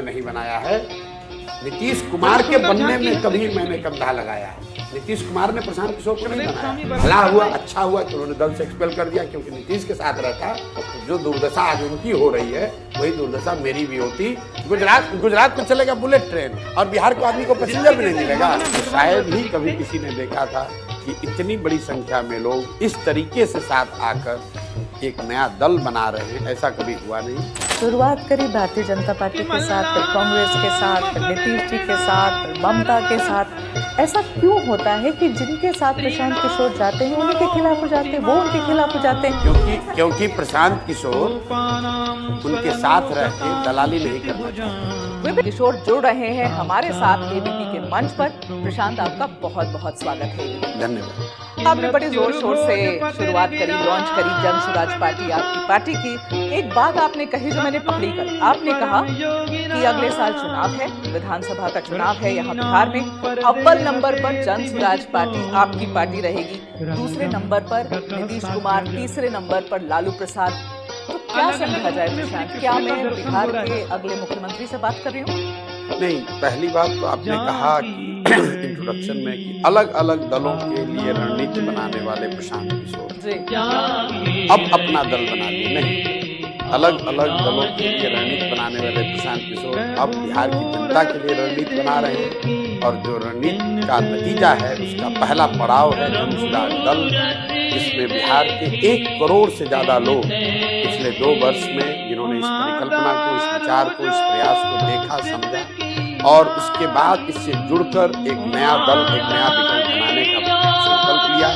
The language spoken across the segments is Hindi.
नहीं बनाया है। नीतीश कुमार के बनने में कभी मैंने कंधा लगाया है। नीतीश कुमार ने प्रशांत किशोर को नहीं बनाया। भला हुआ, अच्छा हुआ कि उन्होंने दल से एक्सपेल कर दिया, क्योंकि नीतीश के साथ रहता तो जो दुर्दशा आज उनकी हो रही है वही दुर्दशा मेरी भी होती। गुजरात में चलेगा बुलेट ट्रेन और बिहार को आदमी को पैसेंजर भी नहीं मिलेगा। शायद ही कभी किसी ने देखा था कि इतनी बड़ी संख्या में लोग इस तरीके से साथ आकर एक नया दल बना रहे हैं, ऐसा कभी हुआ नहीं। शुरुआत करी भारतीय जनता पार्टी के साथ, फिर कांग्रेस के साथ, फिर नीतीश जी के साथ, फिर ममता के साथ। ऐसा क्यों होता है कि जिनके साथ प्रशांत किशोर जाते हैं उन्हीं के खिलाफ हो जाते हैं, वो उनके खिलाफ हो जाते हैं? क्योंकि प्रशांत किशोर उनके साथ रह के दलाली नहीं करना चाहते। किशोर जुड़ रहे हैं हमारे साथ एबीपी के मंच पर। प्रशांत, आपका बहुत बहुत स्वागत है। धन्यवाद। आपने बड़े जोर शोर से शुरुआत करी, लॉन्च करी जन स्वराज पार्टी, आपकी पार्टी की। एक बात आपने कही जो मैंने पकड़ी कर, आपने कहा कि अगले साल चुनाव है, विधानसभा का चुनाव है यहाँ बिहार में। अव्वल नंबर पर जन स्वराज पार्टी, आपकी पार्टी रहेगी, दूसरे नंबर पर नीतीश कुमार, तीसरे नंबर पर लालू प्रसाद। तो क्या समझा जाए प्रशांत, क्या मैं बिहार के अगले मुख्यमंत्री से बात कर रही हूँ? नहीं, पहली बात तो आपने कहा कि इंट्रोडक्शन में कि अलग अलग दलों के लिए रणनीति बनाने वाले प्रशांत किशोर अब अपना दल बना लिए। नहीं, अलग अलग दलों के लिए रणनीति बनाने वाले प्रशांत किशोर अब बिहार की जनता के लिए रणनीति बना रहे हैं। और जो रणनीति का नतीजा है उसका पहला पड़ाव है जन सुराज दल, जिसमें बिहार के 1 करोड़ से ज्यादा लोग पिछले 2 वर्ष में जिन्होंने इस परिकल्पना को, इस विचार को, इस प्रयास को देखा, समझा और उसके बाद इससे जुड़कर एक नया दल, एक नया विकल्प बनाने का संकल्प लिया,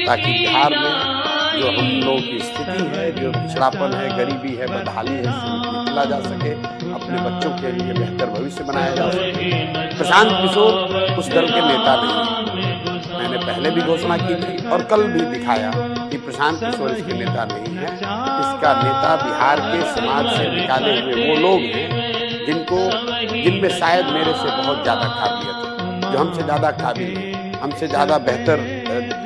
ताकि बिहार में जो हम लोगों की स्थिति है, जो पिछड़ापन है, गरीबी है, बदहाली है, इससे निकला जा सके, अपने बच्चों के लिए बेहतर भविष्य बनाया जा सके। प्रशांत किशोर उस दल के नेता नहीं है। मैंने पहले भी घोषणा की थी और कल भी दिखाया कि प्रशांत किशोर इसके नेता नहीं है। इसका नेता बिहार के समाज से निकाले हुए वो लोग हैं जिनमें शायद मेरे से बहुत ज़्यादा काबिलियत है, जो हमसे ज़्यादा काबिल है, हमसे ज़्यादा बेहतर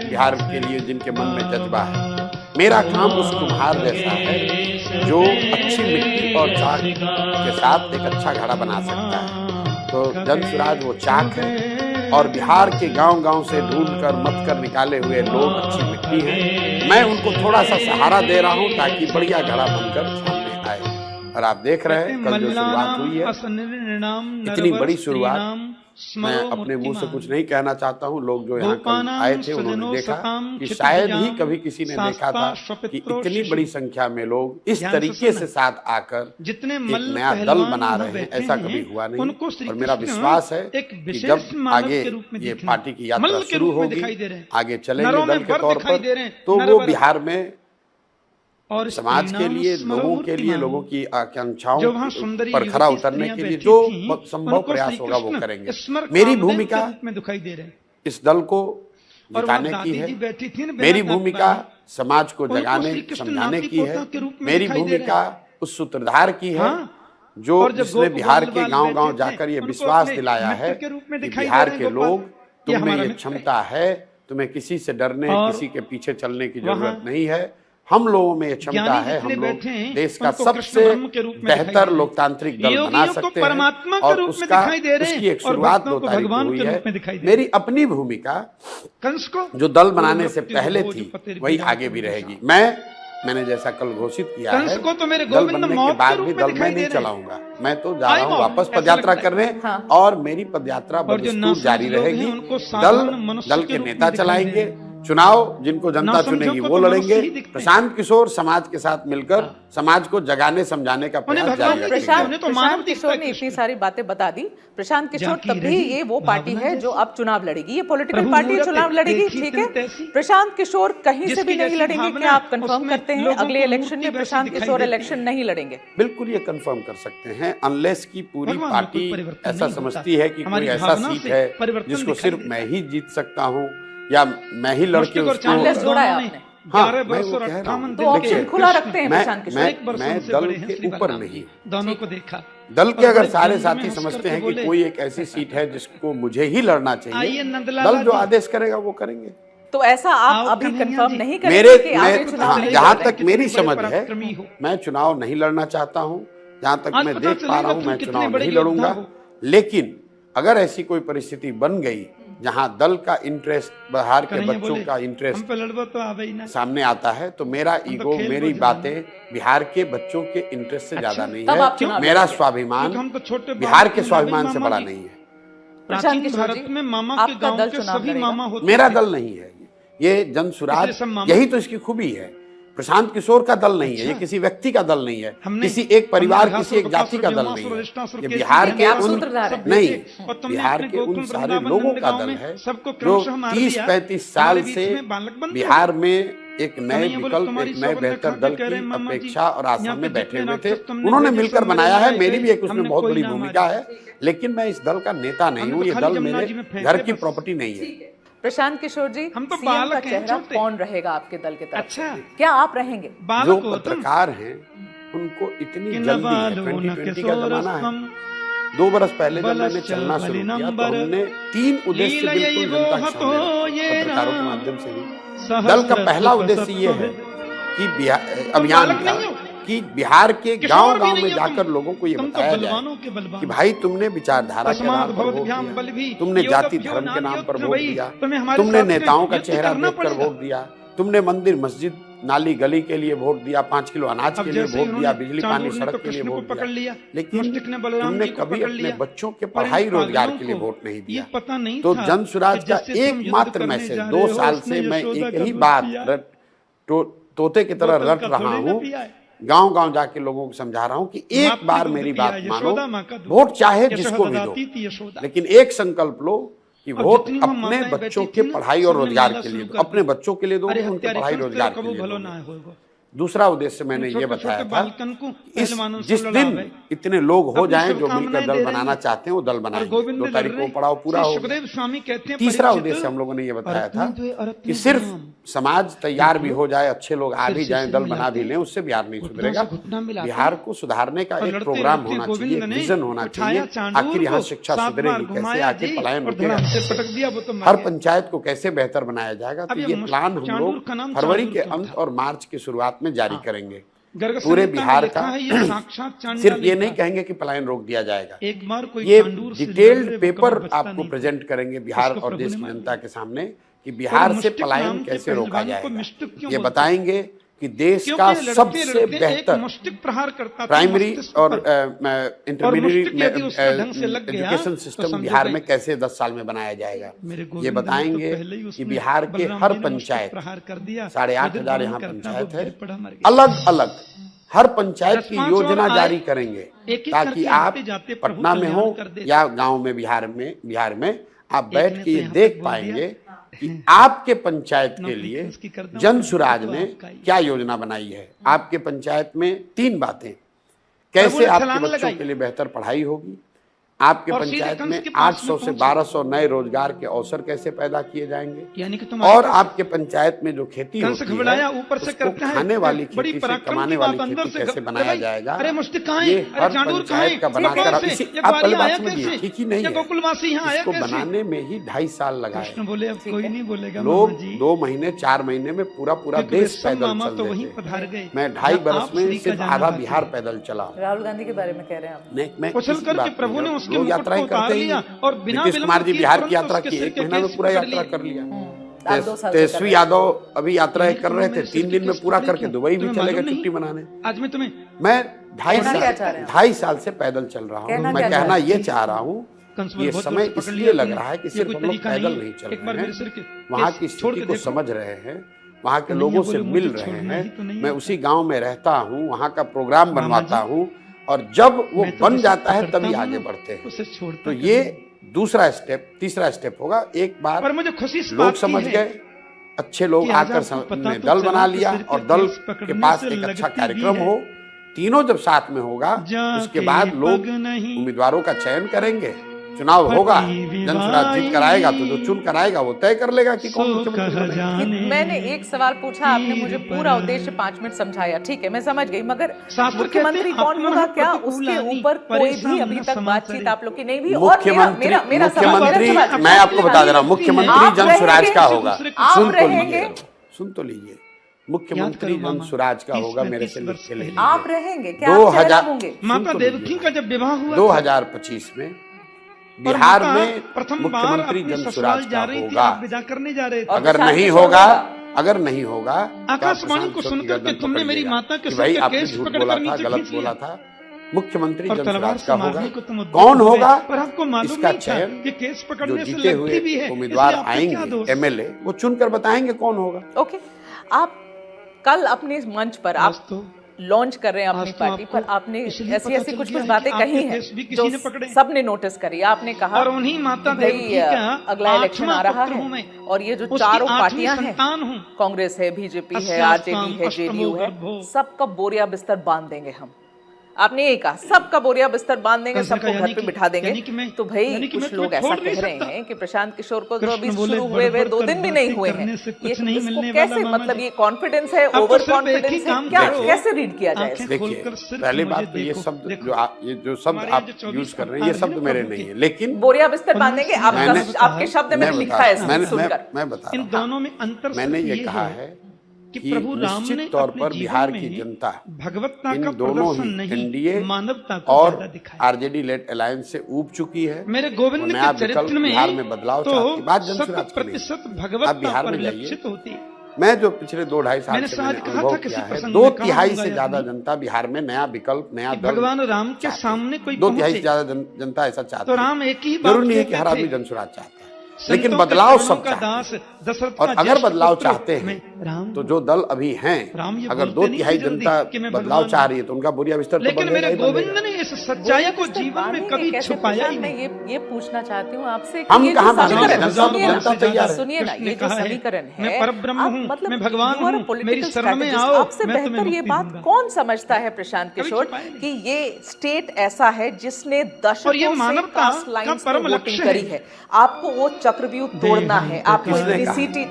बिहार के लिए जिनके मन में जज्बा है। मेरा काम उस कुम्हार जैसा है जो अच्छी मिट्टी और चाक के साथ एक अच्छा घड़ा बना सकता है। तो जन स्वराज वो चाक है और बिहार के गांव-गांव से ढूंढकर मत कर निकाले हुए लोग अच्छी मिट्टी हैं। मैं उनको थोड़ा सा सहारा दे रहा हूं ताकि बढ़िया घड़ा बनकर सामने आए। और आप देख रहे हैं कल जो शुरुआत हुई है, इतनी बड़ी शुरुआत, मैं अपने मुंह से कुछ नहीं कहना चाहता हूं। लोग जो यहाँ कल आए थे उन्होंने देखा कि शायद ही कभी किसी ने देखा था कि इतनी बड़ी संख्या में लोग इस तरीके से साथ आकर एक नया दल बना रहे हैं, ऐसा कभी हुआ नहीं। और मेरा विश्वास है कि जब आगे ये पार्टी की यात्रा शुरू होगी, आगे चलेंगे दल के तौर पर, तो वो बिहार में और समाज के लिए, लोगों के लिए, लोगों की आकांक्षाओं पर खरा उतरने के लिए जो संभव प्रयास होगा वो करेंगे। मेरी भूमिका इस दल को जिताने की है, मेरी भूमिका समाज को जगाने, समझाने की है, मेरी भूमिका उस सूत्रधार की है जो जिसने बिहार के गांव-गांव जाकर ये विश्वास दिलाया है कि बिहार के लोग, तुम में ये क्षमता है, तुम्हें किसी से डरने, किसी के पीछे चलने की जरूरत नहीं है। हम लोगों में ये क्षमता है, हम लोग देश का सबसे बेहतर लोकतांत्रिक दल बना सकते हैं और उसकी एक शुरुआत 2 तारीख को हुई है। मेरी अपनी भूमिका जो दल बनाने से पहले थी वही आगे भी रहेगी। मैंने जैसा कल घोषित किया है, दल बनने के बाद भी दल मैं नहीं चलाऊंगा। मैं तो जा रहा हूँ वापस पदयात्रा करने और मेरी पदयात्रा बदस्तूर जारी रहेगी। दल के नेता चलाएंगे, चुनाव जिनको जनता चुनेगी वो लड़ेंगे। प्रशांत किशोर समाज के साथ मिलकर समाज को जगाने, समझाने का प्रयास जारी रखेंगे। प्रशांत किशोर ने इतनी सारी बातें बता दी। प्रशांत किशोर तभी ये वो पार्टी है जो अब चुनाव लड़ेगी, ये पॉलिटिकल पार्टी चुनाव लड़ेगी, ठीक है। प्रशांत किशोर कहीं से भी नहीं लड़ेंगे, क्या आप कंफर्म करते हैं अगले इलेक्शन में प्रशांत किशोर इलेक्शन नहीं लड़ेंगे? बिल्कुल ये कंफर्म कर सकते हैं, अनलेस की पूरी पार्टी ऐसा समझती है कि कोई ऐसा सीट है जिसको सिर्फ मैं ही जीत सकता हूँ या मैं ही लड़के उसको। जोड़ा है आपने। हाँ, मैं वो कह रहा हूं। तो ऑप्शन खुला रखते हैं प्रशांत किशोर। मैं दल के ऊपर नहीं, दोनों को देखा। दल के अगर सारे साथी समझते हैं कि कोई एक ऐसी सीट है जिसको मुझे ही लड़ना चाहिए, दल जो आदेश करेगा वो करेंगे। तो ऐसा आप अभी कंफर्म नहीं करेंगे कि आगे चुनाव नहीं? जहाँ तक मेरी समझ है, मैं चुनाव नहीं लड़ना चाहता हूँ। जहां तक मैं देख पा रहा हूं मैं चुनाव नहीं लड़ूंगा, लेकिन अगर ऐसी कोई परिस्थिति बन गई जहां दल का इंटरेस्ट, बिहार के बच्चों का इंटरेस्ट सामने आता है, तो मेरा ईगो, मेरी बातें बिहार के बच्चों के इंटरेस्ट से ज्यादा नहीं है। मेरा स्वाभिमान बिहार के स्वाभिमान से बड़ा नहीं है। प्रशांत किशोर जी, आपका दल चुनाव लड़ेगा? मेरा दल नहीं है ये जन सुराज, यही तो इसकी खूबी है। प्रशांत किशोर का दल नहीं है, ये किसी व्यक्ति का दल नहीं है, किसी एक परिवार, किसी एक जाति का दल नहीं है। ये बिहार के उन नहीं, बिहार के उन सारे लोगों का दल है जो 30-35 साल से बिहार में एक नए विकल्प, एक नए बेहतर दल की अपेक्षा और आशा में बैठे हुए थे। उन्होंने मिलकर बनाया है, मेरी भी एक उसमें बहुत बड़ी भूमिका है, लेकिन मैं इस दल का नेता नहीं हूँ। ये दल मेरे घर की प्रॉपर्टी नहीं है। प्रशांत किशोर जी, हम तो सीएम का चेहरा कौन रहेगा आपके दल के तरफ? अच्छा, क्या आप रहेंगे? जो पत्रकार हैं उनको इतनी जल्दी है, 2020 का जमाना है। 2 बरस पहले जब मैंने चलना शुरू किया तो हमने 3 उद्देश्य बिल्कुल जनता के सामने, पत्रकारों के माध्यम से भी। दल का पहला उद्देश्य ये है कि अभियान का कि बिहार के गांव-गांव में जाकर लोगों को ये बताया जाए कि भाई तुमने विचारधारा के नाम पर वोट दिया, तुमने जाति धर्म के नाम पर वोट दिया, तुमने नेताओं का चेहरा देखकर वोट दिया, तुमने मंदिर मस्जिद नाली गली के लिए वोट दिया, 5 किलो अनाज के लिए वोट दिया, बिजली पानी सड़क के लिए वोट दिया, लेकिन तुमने कभी अपने बच्चों के पढ़ाई रोजगार के लिए वोट नहीं दिया। तो जन सुराज का एकमात्र मैसेज 2 साल से मैं एक ही बात तोते की तरह रट रहा हूँ, गांव-गांव जाके लोगों को समझा रहा हूं कि एक बार मेरी बात मानो, वोट चाहे जिसको भी दो, लेकिन एक संकल्प लो कि वोट अपने बच्चों के पढ़ाई और रोजगार के लिए दो, अपने बच्चों के लिए दो, उनके पढ़ाई रोजगार के लिए दो। दूसरा उद्देश्य मैंने ये बताया था, जिस दिन इतने लोग हो जाएं जो मिलकर दल बनाना चाहते हैं वो दल बनाएंगे। 2 तारीख को पड़ाव पूरा होगा। तीसरा उद्देश्य हम लोगों ने ये बताया था कि सिर्फ समाज तैयार भी हो जाए, अच्छे लोग आ भी जाएं, दल बना भी लें, उससे बिहार नहीं सुधरेगा। बिहार को सुधारने का एक प्रोग्राम होना चाहिए, एक विजन होना चाहिए। आखिर यहाँ शिक्षा सुधरेगी कैसे, आखिर पलायन रुकेगा, हर पंचायत को कैसे बेहतर बनाया जाएगा। तो ये प्लान हम लोग फरवरी के अंत और मार्च की शुरुआत में जारी करेंगे पूरे बिहार का। सिर्फ ये नहीं कहेंगे कि पलायन रोक दिया जाएगा, ये डिटेल्ड पेपर आपको प्रेजेंट करेंगे बिहार और देश की जनता के सामने कि बिहार से पलायन कैसे रोका जाएगा। ये बताएंगे कि देश का सबसे बेहतर प्राइमरी और इंटरमीडिएट एजुकेशन सिस्टम बिहार में कैसे 10 साल में बनाया जाएगा। ये बताएंगे कि बिहार के हर पंचायत, 8,500 यहाँ पंचायत है, अलग अलग हर पंचायत की योजना जारी करेंगे ताकि आप पटना में हो या गांव में बिहार में आप बैठ के ये देख पाएंगे कि आपके पंचायत के लिए जन सुराज ने क्या योजना बनाई है। आपके पंचायत में 3 बातें, कैसे आपके बच्चों के लिए बेहतर पढ़ाई होगी, आपके पंचायत में 800 से 1200 नए रोजगार के अवसर कैसे पैदा किए जाएंगे, और आपके पंचायत में जो खेती होती है उसको खाने वाली खेती से कमाने वाली खेती कैसे बनाया जाएगा। ये हर पंचायत का बनाकर आप पहले बात समझिए, ठीक ही नहीं है, इसको बनाने में ही 2.5 साल लगाए लोग। 2 महीने 4 महीने में पूरा देश पैदल चल देते। मैं 2.5 बरस में सिर्फ आधा बिहार पैदल चला। राहुल गांधी के बारे में कह रहे हैं आप? लोग यात्राएं करते ही, नीतीश कुमार जी बिहार की यात्रा की 1 महीना में पूरा यात्रा कर लिया। तेजस्वी यादव अभी यात्राएं कर रहे थे, 3 दिन में पूरा करके दुबई भी चले गए छुट्टी मनाने। आज मैं तुम्हें 2.5 साल से पैदल चल रहा हूँ। मैं कहना ये चाह रहा हूँ, ये समय इसलिए लग रहा है कि सिर्फ हम लोग पैदल नहीं चल रहे हैं, वहाँ की स्थिति को समझ रहे हैं, वहाँ के लोगों से मिल रहे हैं। मैं उसी गाँव में रहता हूँ, वहाँ का प्रोग्राम बनवाता हूँ, और जब वो बन जाता है तभी आगे बढ़ते हैं। तो ये दूसरा स्टेप, तीसरा स्टेप होगा। एक बार लोग समझ गए, अच्छे लोग आकर दल बना लिया और दल के पास एक अच्छा कार्यक्रम हो, तीनों जब साथ में होगा उसके बाद लोग उम्मीदवारों का चयन करेंगे, चुनाव होगा, जन सुराज जीत कर आएगा तो जो चुन कर आएगा वो तय कर लेगा कि कौन मुख्यमंत्री बनेगा। मैंने एक सवाल पूछा, आपने मुझे पूरा उद्देश्य 5 मिनट समझाया, ठीक है मैं समझ गई, मगर मुख्यमंत्री कौन होगा, क्या उसके ऊपर कोई भी अभी तक बातचीत आप लोग की नहीं हुई? और मेरा मुख्यमंत्री मैं आपको बता दे रहा हूँ, मुख्यमंत्री जन सुराज का होगा। सुन तो लीजिए, मुख्यमंत्री जन स्वराज का होगा, मेरे से लिख के ले लीजिए। आप रहेंगे क्या? आप चेहरा होंगे? माता देवकी का जब विवाह हुआ 2025 में बिहार में मुख्यमंत्री जन स्वराज का होगा। विदा करने जा रहे थे। अगर नहीं होगा, अगर नहीं होगा, आकाशवाणी को सुनकर के तुमने मेरी माता के भाई सर आपने केस झूठ पकड़ बोला कर था, नीचे गलत खींच बोला लिया। था। मुख्यमंत्री और जन तलवार स्वराज का से होगा। मारने को तुम उद्यत कौन हुए, होगा? पर आपको मालूम इसका नहीं था चयन कि केस जो पकड़ने से जीते लगती हुए भी है, उम्मीदवार इसलिए आपका क्या दोष? आएंगे एमएलए, वो चुनकर बताएंगे कौन होगा। ओके, आप कल अपने मंच पर आप लॉन्च कर रहे हैं अपनी पार्टी पर, आपने ऐसी कुछ बातें कही हैं जो सबने नोटिस करी। आपने कहा और उन्हीं माता कि भाई देवकी का अगला इलेक्शन आ रहा है और ये जो चारों पार्टियां हैं, कांग्रेस है, बीजेपी है, आरजेडी है, जेडीयू है, सबका बोरिया बिस्तर बांध देंगे हम। आपने ये कहा सबका बोरिया बिस्तर बांध देंगे, सबको घर पे बिठा देंगे। तो भाई कुछ लोग ऐसा कह रहे हैं कि प्रशांत किशोर को तो अभी शुरू हुए 2 दिन भी नहीं हुए हैं, ये इसको कैसे, मतलब ये कॉन्फिडेंस है, ओवर कॉन्फिडेंस है, क्या कैसे रीड किया जाए? देखिए, पहली बात तो ये शब्द जो शब्द आप यूज कर रहे हैं, ये शब्द मेरे नहीं है, लेकिन बोरिया बिस्तर बांधेंगे आपके शब्द में लिखा है। मैं बता इन दोनों में अंतर मैंने ये कहा है कि प्रभु राम ने निश्चित तौर पर बिहार की जनता इन दोनों ही एनडीए और आरजेडी लेड अलायंस से ऊब चुकी है। मेरे गोविंद के चरित्र में बिहार में बदलाव चाहती, बात जन स्वराज की नहीं। आप बिहार में जाइए, मैं जो पिछले 2-2.5 साल से मैंने अनुभव किया है, 2/3 से ज्यादा जनता बिहार में नया विकल्प, नया दल, भगवान राम के सामने कोई 2/3 से ज्यादा जनता ऐसा चाहती है। तो राम एक ही जरूरी नहीं है कि हर आदमी जन स्वराज चाहता है, लेकिन बदलाव सब चाहते हैं। और अगर बदलाव चाहते हैं तो जो दल अभी हैं, अगर 2/3 जनता बदलाव चाह रही है तो उनका बोरिया बिस्तर तो लेकिन मेरे गोविंद ने इस सच्चाई को जीवन में कभी छुपाया ही नहीं। ये पूछना चाहती हूँ आपसे, हम कहाँ जनता तैयार है। सुनिए ना, ये जो समीकरण है, मैं परब्रह्म हूँ, मतलब मैं भगवान हूँ, मेरी शरण में आओ, आपसे बेहतर ये बात कौन समझता है प्रशांत किशोर कि ये स्टेट ऐसा है जिसने दशकों से कास्ट लाइंस पे वोटिंग करी है। आपको वो चक्रव्यूह तोड़ना है, आपको एबीसीडी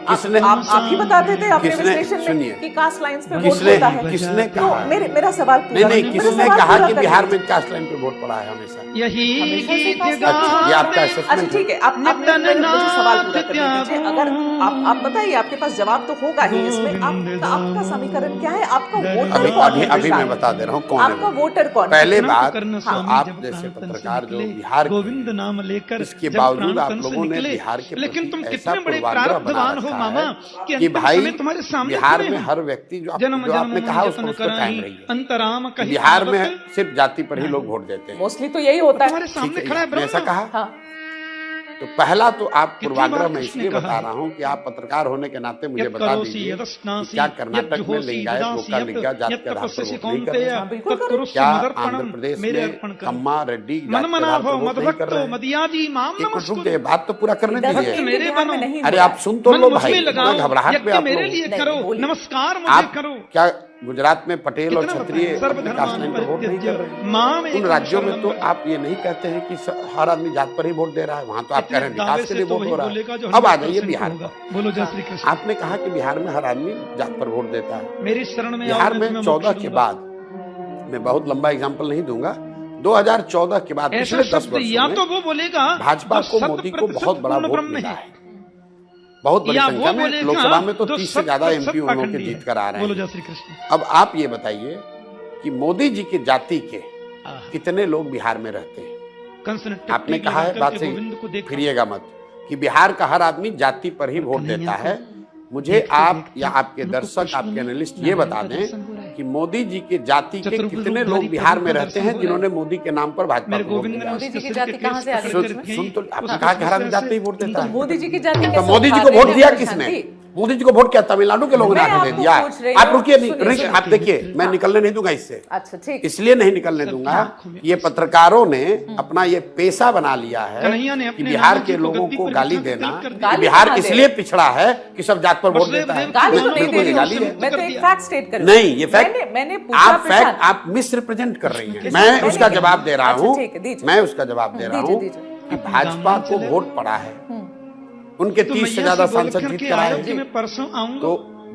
किसने आप ही बताते थे अपने विश्लेषण में कि कास्ट लाइंस पे वोट होता है। किसने कहा? तो मेरा सवाल पूरा नहीं, किसने कहा कि बिहार में कास्ट लाइन पे वोट पड़ा है? हमेशा यही ये आपका अच्छा ठीक है, आप मुझे सवाल पूरा कर दीजिए। अगर आप बताइए, आपके पास जवाब तो होगा ही इसमें। आपका समीकरण क्या है? आपका वोटर कौन है? अभी मैं बता दे रहा हूँ कौन है आपका वोटर कौन है? पहले बात, आप जैसे पत्रकार जो बिहार गोविंद नाम लेकर, इसके बावजूद आप लोगों ने बिहार के लेकिन तुम ऐसा कितने बड़े पूर्वाग्रह बना प्रारब्धवान हो रखा मामा है कि भाई तुम्हारे सामने बिहार में हर व्यक्ति जो आपने कहा उसको कायम रही है। अंतराम बिहार में सिर्फ जाति पर ही लोग वोट देते हैं, मोस्टली तो यही होता है। सामने खड़ा है ऐसा कहा। हाँ। तो पहला तो आप पूर्वाग्रह में इसलिए बता रहा हूँ कि आप पत्रकार होने के नाते मुझे बता दीजिए कि क्या कर्नाटक में लिंगायत लोकालिंगा जाति के आधार पर वोट नहीं कर रहे हैं? क्या आंध्र प्रदेश में कम्मा रेड्डी जाति के आधार पर वोट नहीं कर रहे हैं? एक मिनट रुक जाइए, बात तो पूरा करने दीजिए। अरे आप सुन तो लो भाई, घबराहट में आप लोग। नमस्कार आप क्या गुजरात में पटेल और क्षत्रिय कास्ट लाइन पर वोट नहीं कर रहे? उन राज्यों में तो आप ये नहीं कहते हैं कि हर आदमी जात पर ही वोट दे रहा है, वहां तो आप कह रहे हैं विकास के लिए वोट हो रहा है। अब आ जाइए बिहार पर। बोलो जय श्री कृष्ण। आपने कहा कि बिहार में हर आदमी जात पर वोट देता है। मेरी शरण में बिहार में 14 के बाद, मैं बहुत लंबा एग्जाम्पल नहीं दूंगा, 2014 के बाद पिछले 10 वर्षों में तो वो बोलेगा भाजपा को मोदी को बहुत बड़ा वोट मिला है, बहुत बड़ी संख्या में। लोकसभा में तो 30 से ज्यादा एमपी उन लोगों के जीत कर आ रहे हैं। अब आप ये बताइए कि मोदी जी के जाति के कितने लोग बिहार में रहते हैं? आपने कहा है, बात से फिरिएगा मत, कि बिहार का हर आदमी जाति पर ही वोट देता है। मुझे आप या आपके दर्शक, आपके एनालिस्ट ये बता दें कि मोदी जी के जाति के कितने लोग बिहार में रहते हैं जिन्होंने मोदी के नाम पर भाजपा को वोट दिया? मोदी जी की जाति कहाँ से आ रही है? सुन तो, आपने कहा कि हर आदमी जाति ही वोट देता है। मोदी जी की जाति तो मोदी जी को वोट दिया किसने? मोदी जी को वोट क्या तमिलनाडु के लोगों ने आके दे दिया? आप रुकिए, नहीं आप देखिए, मैं निकलने नहीं दूंगा इससे। अच्छा ठीक, इसलिए नहीं निकलने दूंगा, ये पत्रकारों ने अपना ये पेशा बना लिया है कि बिहार के लोगों को गाली देना। बिहार इसलिए पिछड़ा है कि सब जात पर वोट देता है। गाली तो नहीं दे रही हूं, मैं तो एक फैक्ट स्टेट कर रही हूं। नहीं, ये फैक्ट मैंने पूछा, फैक्ट आप मिस रिप्रेजेंट कर रही हैं। मैं उसका जवाब दे रहा हूँ, मैं उसका जवाब दे रहा हूँ कि भाजपा को वोट पड़ा है, उनके 30 से ज्यादा सांसद जीत कर आए हैं। तो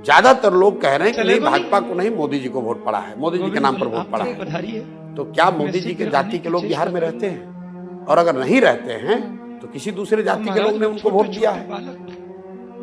ज्यादातर लोग कह रहे हैं कि नहीं, भाजपा को नहीं, मोदी जी को वोट पड़ा है, मोदी जी के नाम पर वोट पड़ा है। तो क्या मोदी जी के जाति के लोग बिहार में रहते हैं? और अगर नहीं रहते हैं तो किसी दूसरे जाति के लोग ने उनको वोट दिया है।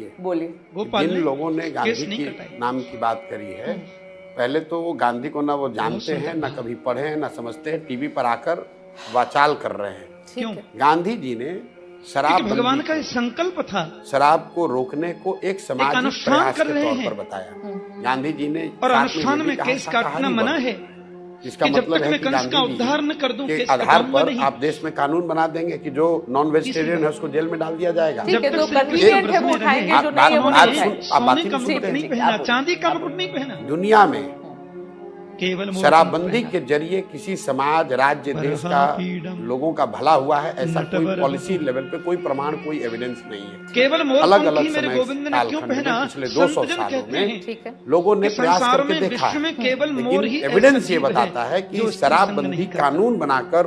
लीजिए, बोलिए। भोपाल जिन में लोगों ने गांधी केस नहीं की कटाई। नाम की बात करी है, पहले तो वो गांधी को ना वो जानते हैं, ना कभी पढ़े हैं, ना समझते हैं, टीवी पर आकर वाचाल कर रहे हैं। ठीक क्यों? है। गांधी जी ने शराब क्योंकि भगवान का ये संकल्प था, शराब को रोकने को एक सामाजिक अनुष्ठान प्रयास कर के रहे तौर हैं। पर बताया। गांधी जी ने और साथ ये अनुष्ठान भी में कहा, केस शाकाहारी काटना मना बनो। है इसका कि जब मतलब तक है मैं कि कंस का गांधी उद्धार न कर जी दूं, के केस आधार कटाऊंगा पर नहीं। आप देश में कानून बना देंगे कि जो नॉन वेजिटेरियन है उसको जेल में डाल दिया जाएगा। ठीक है, जब तो तक कन्वीनियंट है वो उठाएंगे, जो नहीं है वो बात नहीं सुन- उठाएंगे। आप बात सोने ही का नहीं मुकुट सुनते नहीं हैं। पहना, आप- चांदी का मुकुट नहीं पहना। दुनिया में केवल शराबबंदी के जरिए किसी समाज, राज्य, देश का, लोगों का भला हुआ है, ऐसा कोई पॉलिसी लेवल पे कोई प्रमाण, कोई एविडेंस नहीं है। केवल अलग अलग समय कालखंड में पिछले 200 सालों में लोगों ने प्रयास करके देखा है, लेकिन एविडेंस ये बताता है कि शराबबंदी कानून बनाकर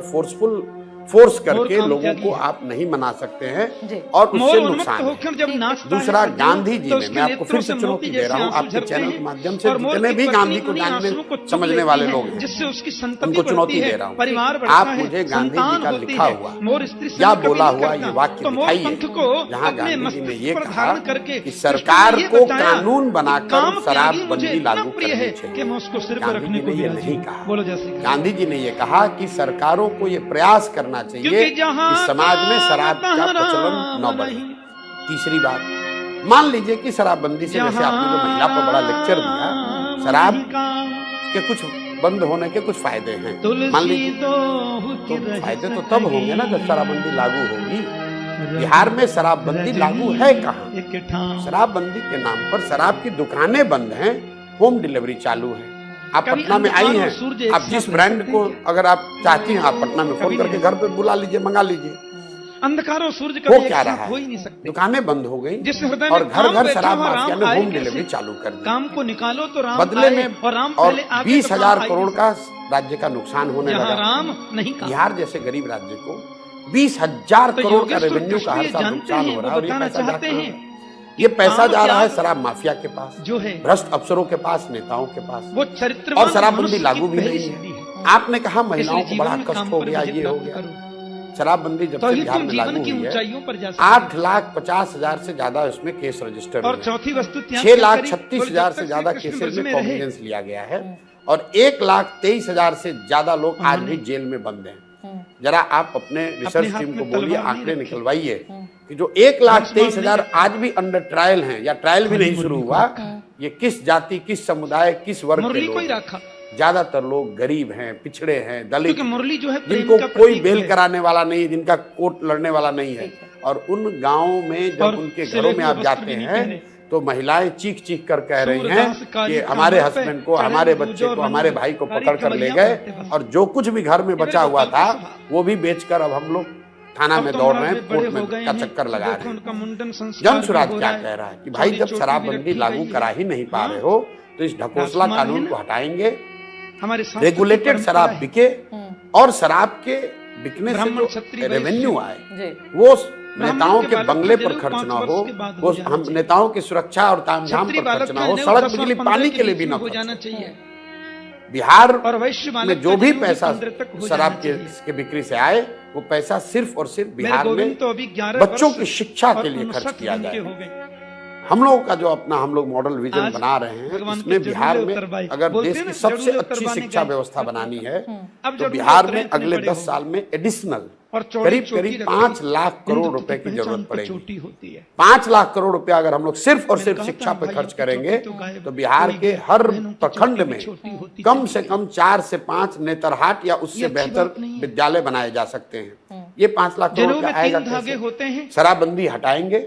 फोर्स करके लोगों को आप नहीं मना सकते हैं और उससे नुकसान है। दूसरा, गांधी जी ने, मैं आपको फिर से चुनौती दे रहा हूं, आपके चैनल के माध्यम से जितने भी गांधी को जानने समझने वाले लोग हैं उनको चुनौती दे रहा हूं, आप मुझे गांधी जी का लिखा हुआ या बोला हुआ ये वाक्य दिखाइए जहां गांधी जी ने ये कहा कि सरकार को कानून बनाकर शराबबंदी लागू करनी चाहिए। गांधी जी ने ये नहीं कहा। गांधी जी ने ये कहा कि सरकारों को ये प्रयास करना चाहिए कि समाज में शराब का प्रचलन न बढ़े। तीसरी बात, मान लीजिए कि शराबबंदी से, जैसे आपने जो महिला पर बड़ा लेक्चर दिया, शराब के कुछ बंद होने के कुछ फायदे हैं, मान लीजिए, तो फायदे तो तब होंगे ना जब शराबबंदी लागू होगी। बिहार में शराबबंदी लागू है कहाँ? शराबबंदी के नाम पर शराब की दुकानें बंद हैं, होम डिलीवरी चालू है। आप पटना में आई हैं, आप जिस ब्रांड को अगर आप चाहती हैं, आप पटना में फोन करके घर पे बुला लीजिए, मंगा लीजिए। अंधकार और सूरज हो क्या रहा है? दुकानें बंद हो गई और घर घर शराब माफिया ने होम डिलीवरी चालू कर दी। काम को निकालो तो राम बदले में और 20,000 करोड़ का राज्य का नुकसान होने लगा। राम नहीं, बिहार जैसे गरीब राज्य को 20,000 करोड़ का रेवेन्यू का हर साल नुकसान हो रहा है। ये पैसा जा रहा है शराब माफिया के पास, जो है भ्रष्ट अफसरों के पास, नेताओं के पास, वो चरित्र, और शराबबंदी लागू भी नहीं है। आपने कहा महिलाओं को बड़ा कष्ट हो गया, ये हो गया। शराबबंदी जब से बिहार में लागू हुई है, 8,50,000 से ज्यादा इसमें केस रजिस्टर्ड और चौथी वस्तु 6,36,000 से ज्यादा केसेस में कॉग्निजेंस लिया गया है और 1,23,000 से ज्यादा लोग आज भी जेल में बंद हैं। जरा आप अपने रिसर्च टीम को बोलिए, आंकड़े निकलवाइए कि जो 1,23,000 आज भी अंडर ट्रायल हैं या ट्रायल भी नहीं शुरू हुआ, ये किस जाति, किस समुदाय, किस वर्ग के लोग? ज्यादातर लोग गरीब हैं, पिछड़े हैं, दलित, जिनको कोई बेल कराने वाला नहीं, जिनका कोर्ट लड़ने वाला नहीं है। और उन गाँवों में जब उनके घरों में आप जाते हैं तो महिलाएं चीख चीख कर कह रही हैं कि हमारे हस्बैंड को, हमारे बच्चे को, हमारे भाई को पकड़ कर ले गए और जो कुछ भी घर में बचा हुआ था वो भी बेचकर अब हम लोग थाना में दौड़ रहे हैं, कोर्ट में का चक्कर लगा रहे हैं। जनसुराज क्या कह रहा है कि भाई जब शराबबंदी लागू करा ही नहीं पा रहे हो तो इस ढकोसला कानून को हटाएंगे, रेगुलेटेड शराब बिके और शराब के बिकने से जो रेवेन्यू आए वो नेताओं के बंगले पर खर्च ना हो, वो हम नेताओं की सुरक्षा और तामझाम पर खर्च ना हो, सड़क, बिजली, पानी के लिए भी ना जाना चाहिए। बिहार में जो भी पैसा शराब के बिक्री से आए वो पैसा सिर्फ और सिर्फ बिहार में बच्चों की शिक्षा के लिए खर्च किया जाए। हम लोगों का जो अपना हम लोग मॉडल विजन बना रहे हैं, इसमें बिहार में अगर देश की सबसे अच्छी शिक्षा व्यवस्था बनानी है तो बिहार में अगले 10 साल में एडिशनल करीब 5 लाख करोड़ रुपए की जरूरत पड़ेगी। 5 लाख करोड़ रुपया अगर हम लोग सिर्फ और सिर्फ शिक्षा पे खर्च करेंगे तो बिहार के हर प्रखंड में कम से कम 4 से 5 नेतरहाट या उससे बेहतर विद्यालय बनाए जा सकते हैं। ये 5 लाख करोड़ का आएगा कैसे? शराबबंदी हटाएंगे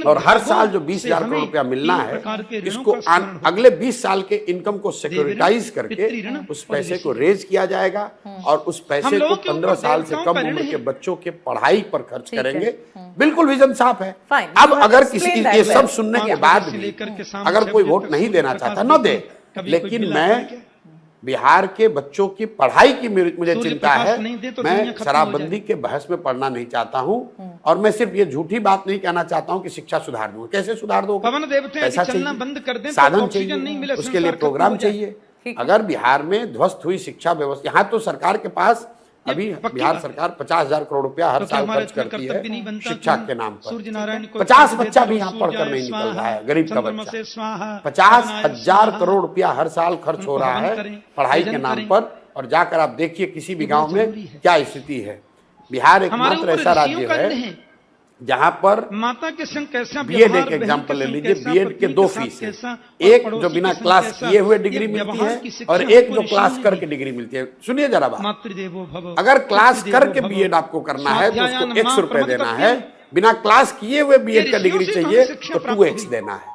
और हर साल जो 20,000 करोड़ रुपया मिलना है इसको अगले 20 साल के इनकम को सिक्योरिटाइज करके उस पैसे को रेज किया जाएगा और उस पैसे को 15 साल से कम उम्र के बच्चों के पढ़ाई पर खर्च करेंगे। बिल्कुल विजन साफ है। अब अगर किसी ये सब सुनने के बाद भी अगर कोई वोट नहीं देना चाहता न दे, लेकिन मैं बिहार के बच्चों की पढ़ाई की मुझे चिंता है। मैं शराबबंदी के बहस में पढ़ना नहीं चाहता हूं और मैं सिर्फ ये झूठी बात नहीं कहना चाहता हूं कि शिक्षा सुधार दूंगा। कैसे सुधार दो? पैसा चाहिए, साधन चाहिए, उसके लिए प्रोग्राम चाहिए। अगर बिहार में ध्वस्त हुई शिक्षा व्यवस्था, यहाँ तो सरकार के पास अभी बिहार सरकार 50,000 करोड़ रुपया हर साल खर्च करती है शिक्षा के नाम पर। 50 बच्चा भी यहाँ पढ़कर नहीं निकल रहा है, गरीब का बच्चा। 50,000 करोड़ रुपया हर साल खर्च हो रहा है पढ़ाई के नाम पर। और जाकर आप देखिए किसी भी गांव में क्या स्थिति है। बिहार एकमात्र ऐसा राज्य है जहां पर माता के संग कैसा बीएड, एक एग्जांपल ले लीजिए, बीएड के 2 फीस है। एक जो बिना क्लास किए हुए डिग्री मिलती है और एक जो क्लास करके डिग्री मिलती है। सुनिए जरा बात, अगर क्लास करके बीएड आपको करना है तो उसको 100 रुपए देना है, बिना क्लास किए हुए बीएड का डिग्री चाहिए तो 2x देना है।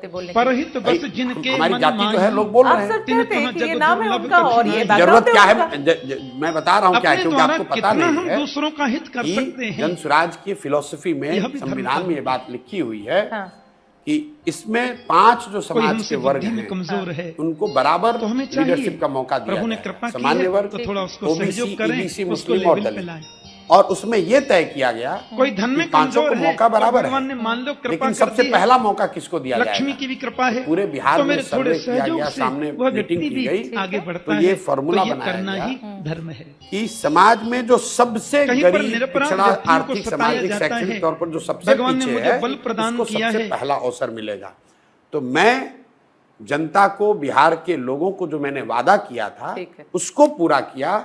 बातें बोलने की? परहित बस जिनके हमारी मन जाति जो है माही। लोग बोल आप रहे हैं। सब कहते हैं कि ये नाम है दुर्लभ उनका और ये कठिनाई। बैकग्राउंड जरूरत क्या है है उनका। मैं बता रहा हूँ क्या है, अपने क्योंकि द्वारा आपको पता कितना नहीं हम है दूसरों का हित कर सकते कि हैं। जन स्वराज की फिलॉसफी में, यह भी धर्म संविधान का में ये बात लिखी हुई है हाँ। कि इसमें 5 जो कोई समाज के हमसे वर्ग बुद्धि में हैं कमजोर है उनको बराबर तो हमें चाहिए, लीडरशिप का मौका दिया प्रभु ने जाए। कृपा की सामान्य है वर्ग, तो थोड़ा उसको ओबीसी, सहयोग करें, ईबीसी, उसको मुस्लिम और लेवल पे दलित, लाएं। और उसमें यह तय किया गया कोई धन में कि 500 को कमजोर है मौका बराबर भगवान ने है, मान लो कृपा लेकिन कर सबसे दी है, पहला मौका किसको दिया लक्ष्मी जाएगा? की भी कृपा है पूरे बिहार तो में मेरे थोड़े सर्वे किया सहयोग गया, से सामने वह मीटिंग व्यक्ति की गई, भी आगे बढ़ता तो है। ये फॉर्मूला तो ये बनाया करना गया ही धर्म है। कि समाज में जो सबसे कहीं पर गरीब, निरपराध पिछड़ा, व्यक्तियों को आर्थिक, सताया सामाजिक, जाता शैक्षणिक है, तौर पर जो सबसे भगवान ने पीछे मुझे है, बल प्रदान उसको किया सबसे है। पहला अवसर मिलेगा। तो मैं जनता को, बिहार के लोगों को जो मैंने वादा किया था उसको पूरा किया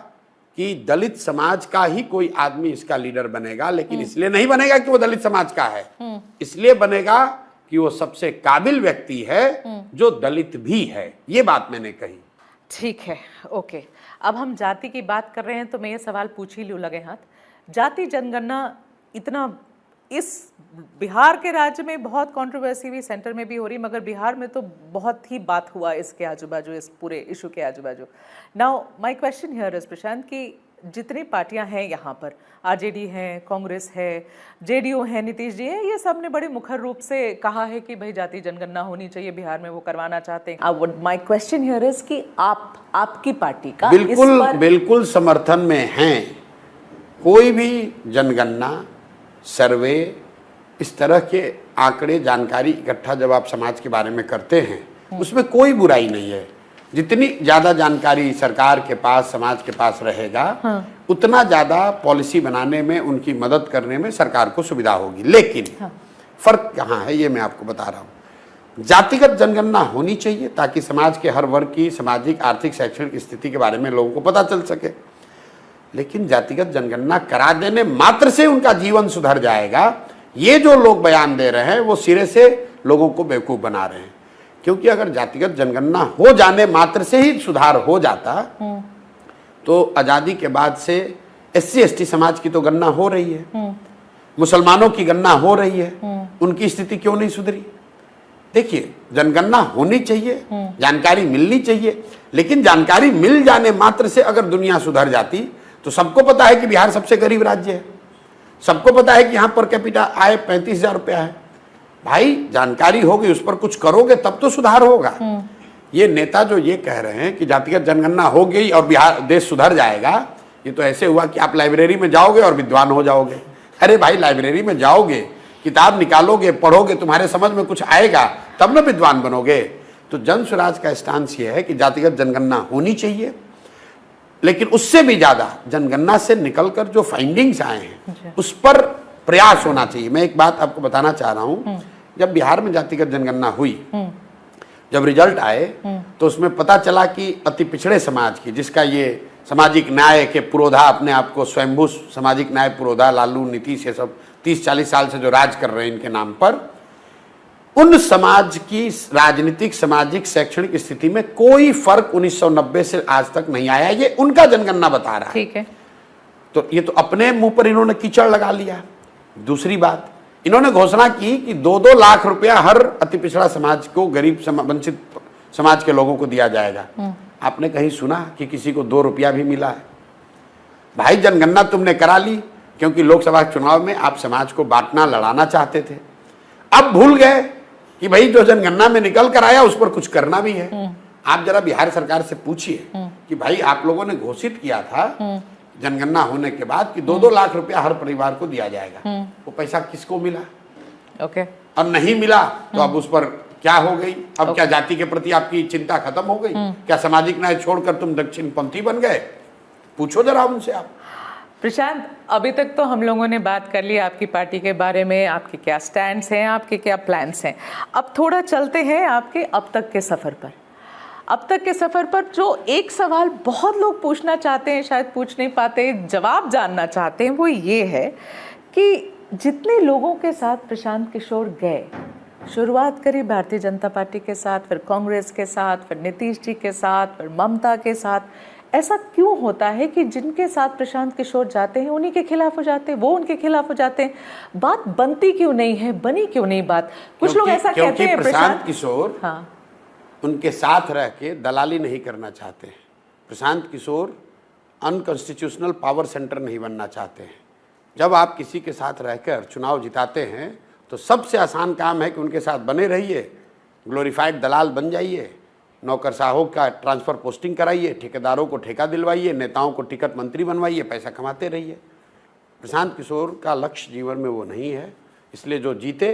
कि दलित समाज का ही कोई आदमी इसका लीडर बनेगा, लेकिन इसलिए नहीं बनेगा कि वो दलित समाज का है, इसलिए बनेगा कि वो सबसे काबिल व्यक्ति है जो दलित भी है। ये बात मैंने कही। ठीक है, ओके। अब हम जाति की बात कर रहे हैं तो मैं ये सवाल पूछ ही लूँ लगे हाथ। जाति जनगणना इतना इस बिहार के राज्य में बहुत कंट्रोवर्सी हुई, सेंटर में भी हो रही, मगर बिहार में तो बहुत ही बात हुआ इसके आजू बाजू, इस पूरे इशू के आजू बाजू। Now my question here is Prashant कि जितनी पार्टियां हैं यहाँ पर, आरजेडी है, कांग्रेस है, जेडीयू है, नीतीश जी है, ये सब ने बड़े मुखर रूप से कहा है कि भाई जाति जनगणना होनी चाहिए बिहार में, वो करवाना चाहते हैं। अब माय क्वेश्चन हियर इज कि आपकी पार्टी का बिल्कुल समर्थन में है। कोई भी जनगणना, सर्वे, इस तरह के आंकड़े, जानकारी इकट्ठा जब आप समाज के बारे में करते हैं उसमें कोई बुराई नहीं है। जितनी ज्यादा जानकारी सरकार के पास, समाज के पास रहेगा, उतना ज्यादा पॉलिसी बनाने में, उनकी मदद करने में सरकार को सुविधा होगी। लेकिन फर्क कहाँ है ये मैं आपको बता रहा हूँ। जातिगत जनगणना होनी चाहिए ताकि समाज के हर वर्ग की सामाजिक, आर्थिक, शैक्षणिक स्थिति के बारे में लोगों को पता चल सके। लेकिन जातिगत जनगणना करा देने मात्र से उनका जीवन सुधर जाएगा, ये जो लोग बयान दे रहे हैं वो सिरे से लोगों को बेवकूफ बना रहे हैं। क्योंकि अगर जातिगत जनगणना हो जाने मात्र से ही सुधार हो जाता तो आजादी के बाद से SC ST समाज की तो गणना हो रही है, मुसलमानों की गणना हो रही है, उनकी स्थिति क्यों नहीं सुधरी? देखिए, जनगणना होनी चाहिए, जानकारी मिलनी चाहिए, लेकिन जानकारी मिल जाने मात्र से अगर दुनिया सुधर जाती तो सबको पता है कि बिहार सबसे गरीब राज्य है, सबको पता है कि यहाँ पर कैपिटा आय 35,000 रुपया है। भाई जानकारी होगी, उस पर कुछ करोगे तब तो सुधार होगा। ये नेता जो ये कह रहे हैं कि जातिगत जनगणना हो गई और बिहार, देश सुधर जाएगा, ये तो ऐसे हुआ कि आप लाइब्रेरी में जाओगे और विद्वान हो जाओगे। अरे भाई, लाइब्रेरी में जाओगे, किताब निकालोगे, पढ़ोगे, तुम्हारे समझ में कुछ आएगा तब ना विद्वान बनोगे। तो जन स्वराज का स्टांस ये है कि जातिगत जनगणना होनी चाहिए, लेकिन उससे भी ज्यादा जनगणना से निकलकर जो फाइंडिंग्स आए हैं उस पर प्रयास होना चाहिए। मैं एक बात आपको बताना चाह रहा हूं, जब बिहार में जातिगत जनगणना हुई, जब रिजल्ट आए तो उसमें पता चला कि अति पिछड़े समाज की, जिसका ये सामाजिक न्याय के पुरोधा, अपने आप को स्वयंभू सामाजिक न्याय पुरोधा, लालू, नीतीश, ये सब 30-40 साल से जो राज कर रहे हैं इनके नाम पर, उन समाज की राजनीतिक, सामाजिक, शैक्षणिक स्थिति में कोई फर्क 1990 से आज तक नहीं आया। ये उनका जनगणना बता रहा है। ठीक है। तो ये तो अपने मुंह पर इन्होंने कीचड़ लगा लिया। दूसरी बात, इन्होंने घोषणा की कि 2-2 लाख रुपया हर अति पिछड़ा समाज को, गरीब वंचित समाज के लोगों को दिया जाएगा। आपने कहीं सुना कि किसी को 2 रुपया भी मिला है? भाई, जनगणना तुमने करा ली क्योंकि लोकसभा चुनाव में आप समाज को बांटना, लड़ाना चाहते थे। अब भूल गए कि भाई जो जनगणना में निकल कर आया उस पर कुछ करना भी है। आप जरा बिहार सरकार से पूछिए कि भाई आप लोगों ने घोषित किया था जनगणना होने के बाद कि 2-2 लाख रुपया हर परिवार को दिया जाएगा, वो पैसा किसको मिला? ओके। और नहीं मिला तो अब उस पर क्या हो गई? अब क्या जाति के प्रति आपकी चिंता खत्म हो गई? क्या सामाजिक न्याय छोड़कर तुम दक्षिणपंथी बन गए? पूछो जरा उनसे आप। प्रशांत, अभी तक तो हम लोगों ने बात कर ली आपकी पार्टी के बारे में, आपके क्या स्टैंड्स हैं, आपके क्या प्लान्स हैं। अब थोड़ा चलते हैं आपके अब तक के सफ़र पर। अब तक के सफ़र पर जो एक सवाल बहुत लोग पूछना चाहते हैं, शायद पूछ नहीं पाते, जवाब जानना चाहते हैं, वो ये है कि जितने लोगों के साथ प्रशांत किशोर गए, शुरुआत करी भारतीय जनता पार्टी के साथ, फिर कांग्रेस के साथ, फिर नीतीश जी के साथ, फिर ममता के साथ, ऐसा क्यों होता है कि जिनके साथ प्रशांत किशोर जाते हैं उन्हीं के खिलाफ हो जाते हैं, वो उनके खिलाफ हो जाते हैं? बात बनती क्यों नहीं है, बनी क्यों नहीं बात? कुछ लोग ऐसा कहते हैं प्रशांत किशोर हाँ उनके साथ रह के दलाली नहीं करना चाहते हैं। Prashant Kishor unconstitutional power centre नहीं बनना चाहते हैं। जब आप किसी के साथ रहकर चुनाव जिताते हैं तो सबसे आसान काम है कि उनके साथ बने रहिए, ग्लोरीफाइड दलाल बन जाइए, नौकरशाहों का ट्रांसफ़र पोस्टिंग कराइए, ठेकेदारों को ठेका दिलवाइए, नेताओं को टिकट मंत्री बनवाइए, पैसा कमाते रहिए। प्रशांत किशोर का लक्ष्य जीवन में वो नहीं है, इसलिए जो जीते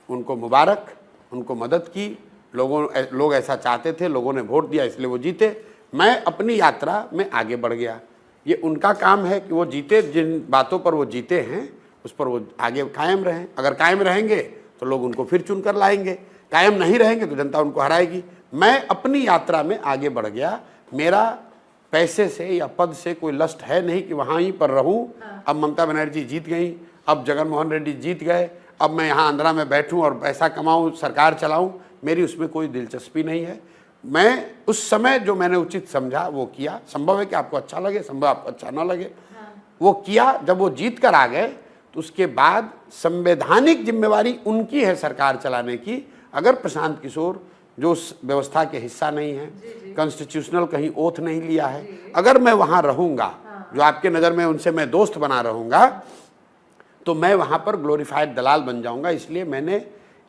उनको मुबारक, उनको मदद की, लोग ऐसा चाहते थे, लोगों ने वोट दिया इसलिए वो जीते। मैं अपनी यात्रा में आगे बढ़ गया। ये उनका काम है कि वो जीते, जिन बातों पर वो जीते हैं उस पर वो आगे कायम रहें। अगर कायम रहेंगे तो लोग उनको फिर चुन कर लाएंगे, कायम नहीं रहेंगे तो जनता उनको हराएगी। मैं अपनी यात्रा में आगे बढ़ गया। मेरा पैसे से या पद से कोई लस्ट है नहीं कि वहाँ ही पर रहूँ। अब ममता बनर्जी जीत गई, अब जगन मोहन रेड्डी जीत गए, अब मैं यहाँ आंध्रा में बैठूँ और पैसा कमाऊँ, सरकार चलाऊँ, मेरी उसमें कोई दिलचस्पी नहीं है। मैं उस समय जो मैंने उचित समझा वो किया। संभव है कि आपको अच्छा लगे, संभव आपको अच्छा ना लगे, वो किया। जब वो जीत कर आ गए तो उसके बाद संवैधानिक जिम्मेवारी उनकी है सरकार चलाने की। अगर प्रशांत किशोर जो उस व्यवस्था के हिस्सा नहीं है, कॉन्स्टिट्यूशनल कहीं ओथ नहीं लिया है, अगर मैं वहाँ रहूँगा, जो आपके नज़र में उनसे मैं दोस्त बना रहूँगा, तो मैं वहाँ पर ग्लोरीफाइड दलाल बन जाऊँगा। इसलिए मैंने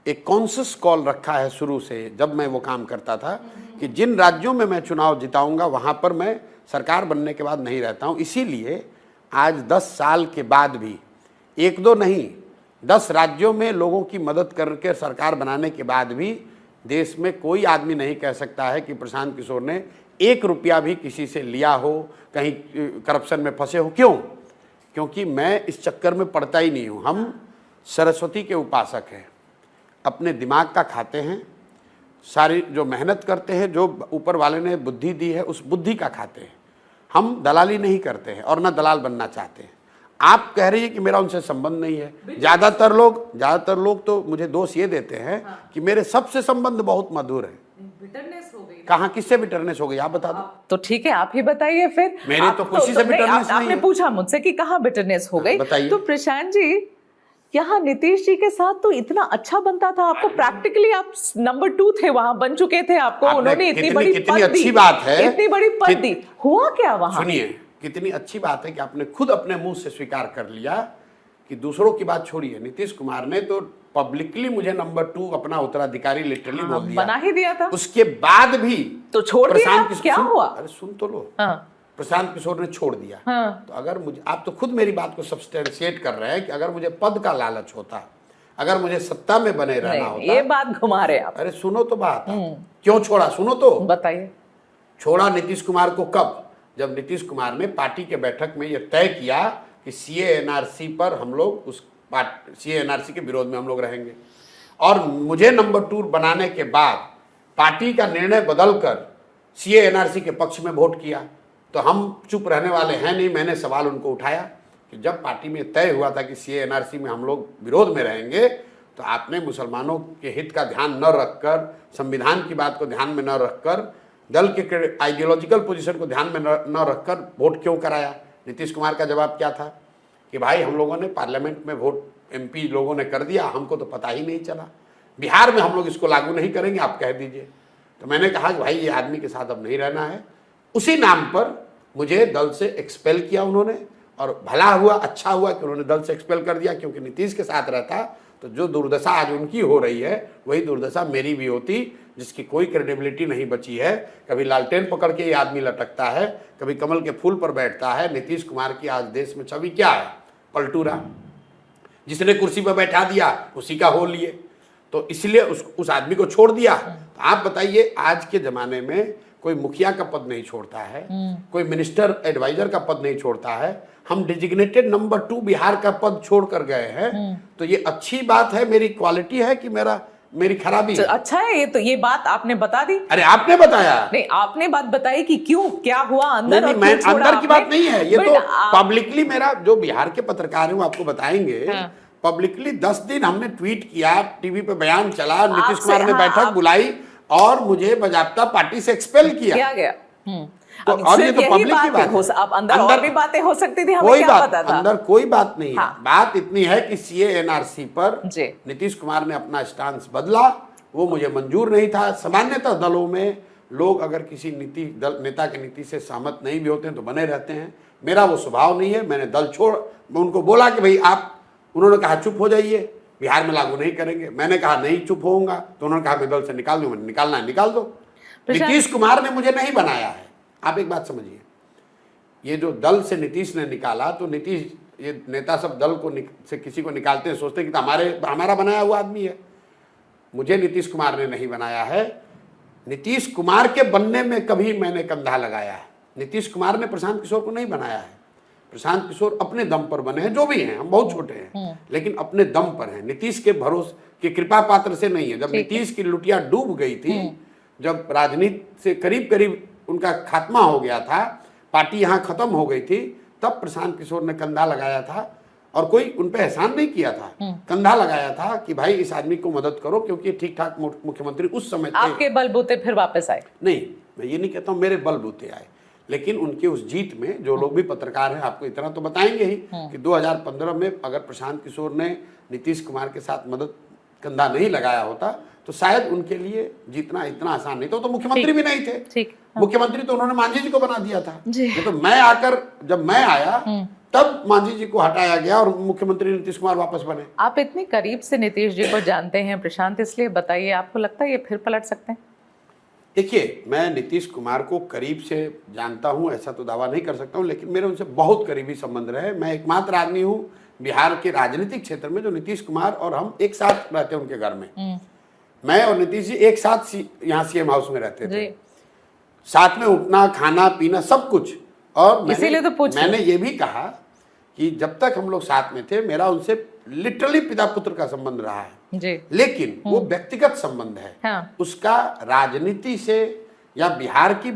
एक कॉन्शियस कॉल रखा है शुरू से, जब मैं वो काम करता था, कि जिन राज्यों में मैं चुनाव जिताऊँगा वहाँ पर मैं सरकार बनने के बाद नहीं रहता हूँ। इसीलिए आज 10 साल के बाद भी, 1-2 नहीं 10 राज्यों में लोगों की मदद करके सरकार बनाने के बाद भी देश में कोई आदमी नहीं कह सकता है कि प्रशांत किशोर ने 1 रुपया भी किसी से लिया हो, कहीं करप्शन में फंसे हो। क्यों? क्योंकि मैं इस चक्कर में पड़ता ही नहीं हूँ। हम सरस्वती के उपासक हैं, अपने दिमाग का खाते हैं, सारी जो मेहनत करते हैं, जो ऊपर वाले ने बुद्धि दी है उस बुद्धि का खाते हैं। हम दलाली नहीं करते हैं और ना दलाल बनना चाहते हैं। आप कह रही है कि मेरा उनसे संबंध नहीं है। ज़्यादातर लोग तो मुझे दोष ये देते हैं कि मेरे सबसे संबंध बहुत मधुर है। बिटरनेस हो गई। कहाँ, किससे बिटरनेस हो गई आप बता दो। तो ठीक है, आप ही बताइए फिर। मेरे तो किसी से बिटरनेस नहीं है। आपने पूछा मुझसे कि कहाँ बिटरनेस हो गई, बताइए। तो प्रशांत जी, यहाँ नीतीश जी के साथ तो इतना अच्छा बनता था, आपको प्रैक्टिकली आप नंबर 2 थे, वहां बन चुके थे आपको, उन्होंने इतनी बड़ी कितनी अच्छी बात है, इतनी बड़ी पद दी, हुआ क्या वहां? सुनिए, कितनी अच्छी बात है कि आपने खुद अपने मुंह से स्वीकार कर लिया कि दूसरों की बात छोड़िए। नीतीश कुमार ने तो पब्लिकली मुझे नंबर 2 अपना उत्तराधिकारी लिटरली बोल दिया, बना ही दिया था। उसके बाद भी तो छोड़ दिया, क्या हुआ? अरे सुन तो लो। हाँ। प्रशांत किशोर ने छोड़ दिया। हाँ। तो अगर मुझे, आप तो खुद मेरी बात को सब्सटेंशिएट कर रहे हैं कि अगर मुझे पद का लालच होता, अगर मुझे सत्ता में बने रहना होता। ये बात घुमा रहे आप। अरे सुनो तो बात, क्यों छोड़ा सुनो तो बताइए। छोड़ा नीतीश कुमार को कब? जब नीतीश कुमार ने पार्टी के बैठक में यह तय किया कि CA/NRC पर हम लोग CA/NRC के विरोध में हम लोग रहेंगे, और मुझे नंबर 2 बनाने के बाद पार्टी का निर्णय बदलकर CA/NRC के पक्ष में वोट किया। तो हम चुप रहने वाले हैं नहीं। मैंने सवाल उनको उठाया कि जब पार्टी में तय हुआ था कि CA/NRC में हम लोग विरोध में रहेंगे, तो आपने मुसलमानों के हित का ध्यान न रखकर, संविधान की बात को ध्यान में न रखकर, दल के आइडियोलॉजिकल पोजीशन को ध्यान में न रखकर वोट क्यों कराया? नीतीश कुमार का जवाब क्या था कि भाई हम लोगों ने पार्लियामेंट में वोट MP लोगों ने कर दिया, हमको तो पता ही नहीं चला, बिहार में हम लोग इसको लागू नहीं करेंगे, आप कह दीजिए। तो मैंने कहा कि भाई ये आदमी के साथ अब नहीं रहना है। उसी नाम पर मुझे दल से एक्सपेल किया उन्होंने, और भला हुआ, अच्छा हुआ कि उन्होंने दल से एक्सपेल कर दिया, क्योंकि नीतीश के साथ रहता तो जो दुर्दशा आज उनकी हो रही है वही दुर्दशा मेरी भी होती, जिसकी कोई क्रेडिबिलिटी नहीं बची है। कभी लालटेन पकड़ के ये आदमी लटकता है, कभी कमल के फूल पर बैठता है। नीतीश कुमार की आज देश में छवि क्या है? पलटूरा, जिसने कुर्सी पर बैठा दिया उसी का हो लिए। तो इसलिए उस आदमी को छोड़ दिया। तो आप बताइए, आज के जमाने में कोई मुखिया का पद नहीं छोड़ता है, कोई मिनिस्टर एडवाइजर का पद नहीं छोड़ता है। हम डिजिग्नेटेड नंबर 2 बिहार का पद छोड़ कर गए हैं। तो ये अच्छी बात है, मेरी क्वालिटी है कि मेरी खराबी है? अच्छा है ये, तो ये बात आपने बता दी। अरे आपने बताया नहीं, आपने बात बताई कि क्यों, क्या हुआ अंदर। नहीं, मैं अंदर की बात नहीं है, ये तो पब्लिकली मेरा, जो बिहार के पत्रकार हैं वो आपको बताएंगे। पब्लिकली 10 दिन हमने ट्वीट किया, टीवी पे बयान चला, नीतीश कुमार ने बैठक बुलाई और मुझे बाकायदा पार्टी से एक्सपेल किया गया। तो और ये तो पब्लिक की बात है। अब अंदर और भी बातें हो सकती थी, हमें कोई क्या बात पता था? अंदर कोई बात नहीं हाँ। है। बात इतनी है कि CA/NRC पर नीतीश कुमार ने अपना स्टांस बदला, वो मुझे मंजूर नहीं था। सामान्यतः दलों में लोग अगर किसी नेता की नीति से सहमत नहीं भी होते हैं तो बने रहते हैं। मेरा वो स्वभाव नहीं है। मैंने दल छोड़, मैं उनको बोला कि भाई आप, उन्होंने कहा चुप हो जाइए, बिहार में लागू नहीं करेंगे। मैंने कहा नहीं चुप होऊंगा, तो उन्होंने कहा मैं दल से निकाल दूं। मैंने निकालना है निकाल दो। नीतीश कुमार ने मुझे नहीं बनाया है। आप एक बात समझिए, ये जो दल से नीतीश ने निकाला, तो नीतीश ये नेता सब दल को से किसी को निकालते हैं, सोचते हैं कि तो हमारा बनाया हुआ आदमी है। मुझे नीतीश कुमार ने नहीं बनाया है। नीतीश कुमार के बनने में कभी मैंने कंधा लगाया है। नीतीश कुमार ने प्रशांत किशोर को नहीं बनाया है। प्रशांत किशोर अपने दम पर बने हैं, जो भी हैं, हम बहुत छोटे हैं लेकिन अपने दम पर हैं। नीतीश के भरोसे की कृपा पात्र से नहीं है। जब नीतीश की लुटिया डूब गई थी, जब राजनीति से करीब करीब उनका खात्मा हो गया था, पार्टी यहाँ खत्म हो गई थी, तब प्रशांत किशोर ने कंधा लगाया था और कोई उन पे एहसान नहीं किया था, कंधा लगाया था कि भाई इस आदमी को मदद करो क्योंकि ठीक ठाक मुख्यमंत्री उस समय थे। आपके बलबूते फिर वापस आए? नहीं, मैं ये नहीं कहता हूँ मेरे बलबूते आए, लेकिन उनकी उस जीत में जो लोग भी पत्रकार हैं आपको इतना तो बताएंगे ही कि 2015 में अगर प्रशांत किशोर ने नीतीश कुमार के साथ मदद कंधा नहीं लगाया होता तो शायद उनके लिए जीतना इतना आसान नहीं था। तो मुख्यमंत्री भी नहीं थे। ठीक, मुख्यमंत्री तो उन्होंने मांझी जी को बना दिया था। तो मैं आकर जब मैं आया तब मांझी जी को हटाया गया और मुख्यमंत्री नीतीश कुमार वापस बने। आप इतने करीब से नीतीश जी को जानते हैं प्रशांत, इसलिए बताइए, आपको लगता है ये फिर पलट सकते हैं? देखिए, मैं नीतीश कुमार को करीब से जानता हूं ऐसा तो दावा नहीं कर सकता हूं, लेकिन मेरे उनसे बहुत करीबी संबंध रहे। मैं एकमात्र आदमी हूं बिहार के राजनीतिक क्षेत्र में जो नीतीश कुमार और हम एक साथ रहते हैं उनके घर में। मैं और नीतीश जी एक साथ यहाँ सीएम हाउस में रहते थे, साथ में उठना खाना पीना सब कुछ। और मैंने ये भी कहा कि जब तक हम लोग साथ में थे मेरा उनसे लिटरली पिता पुत्र का संबंध रहा है जी। लेकिन वो व्यक्तिगत संबंध है। हाँ। उसका राजनीति से या बिहार की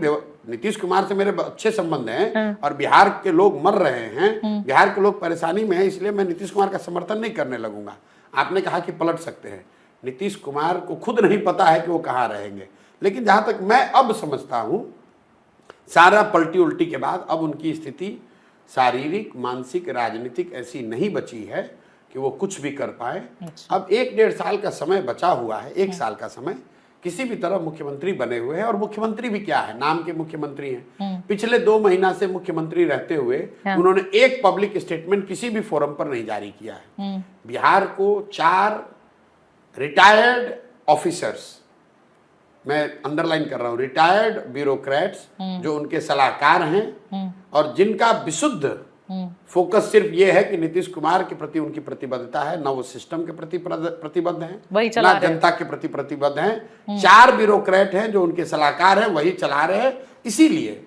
नीतीश कुमार से मेरे अच्छे संबंध हैं और बिहार के लोग मर रहे हैं, बिहार के लोग परेशानी में हैं, इसलिए मैं नीतीश कुमार का समर्थन नहीं करने लगूंगा। आपने कहा कि पलट सकते हैं, नीतीश कुमार को खुद नहीं पता है कि वो कहाँ रहेंगे, लेकिन जहां तक मैं अब समझता हूं सारा पलटी उल्टी के बाद अब उनकी स्थिति शारीरिक मानसिक राजनीतिक ऐसी नहीं बची है कि वो कुछ भी कर पाए। अब 1-1.5 साल का समय बचा हुआ है, 1 साल का समय किसी भी तरह मुख्यमंत्री बने हुए हैं। और मुख्यमंत्री भी क्या है, नाम के मुख्यमंत्री हैं। पिछले 2 महीना से मुख्यमंत्री रहते हुए उन्होंने एक पब्लिक स्टेटमेंट किसी भी फोरम पर नहीं जारी किया है। बिहार को 4 रिटायर्ड ऑफिसर्स, मैं अंडरलाइन कर रहा हूं, रिटायर्ड ब्यूरोक्रेट्स जो उनके सलाहकार हैं और जिनका विशुद्ध फोकस सिर्फ ये है कि नीतीश कुमार के प्रति उनकी प्रतिबद्धता है, न वो सिस्टम के प्रति प्रतिबद्ध हैं, ना जनता के प्रति प्रतिबद्ध हैं। 4 ब्यूरोक्रेट हैं जो उनके सलाहकार हैं, वही चला रहे हैं। इसीलिए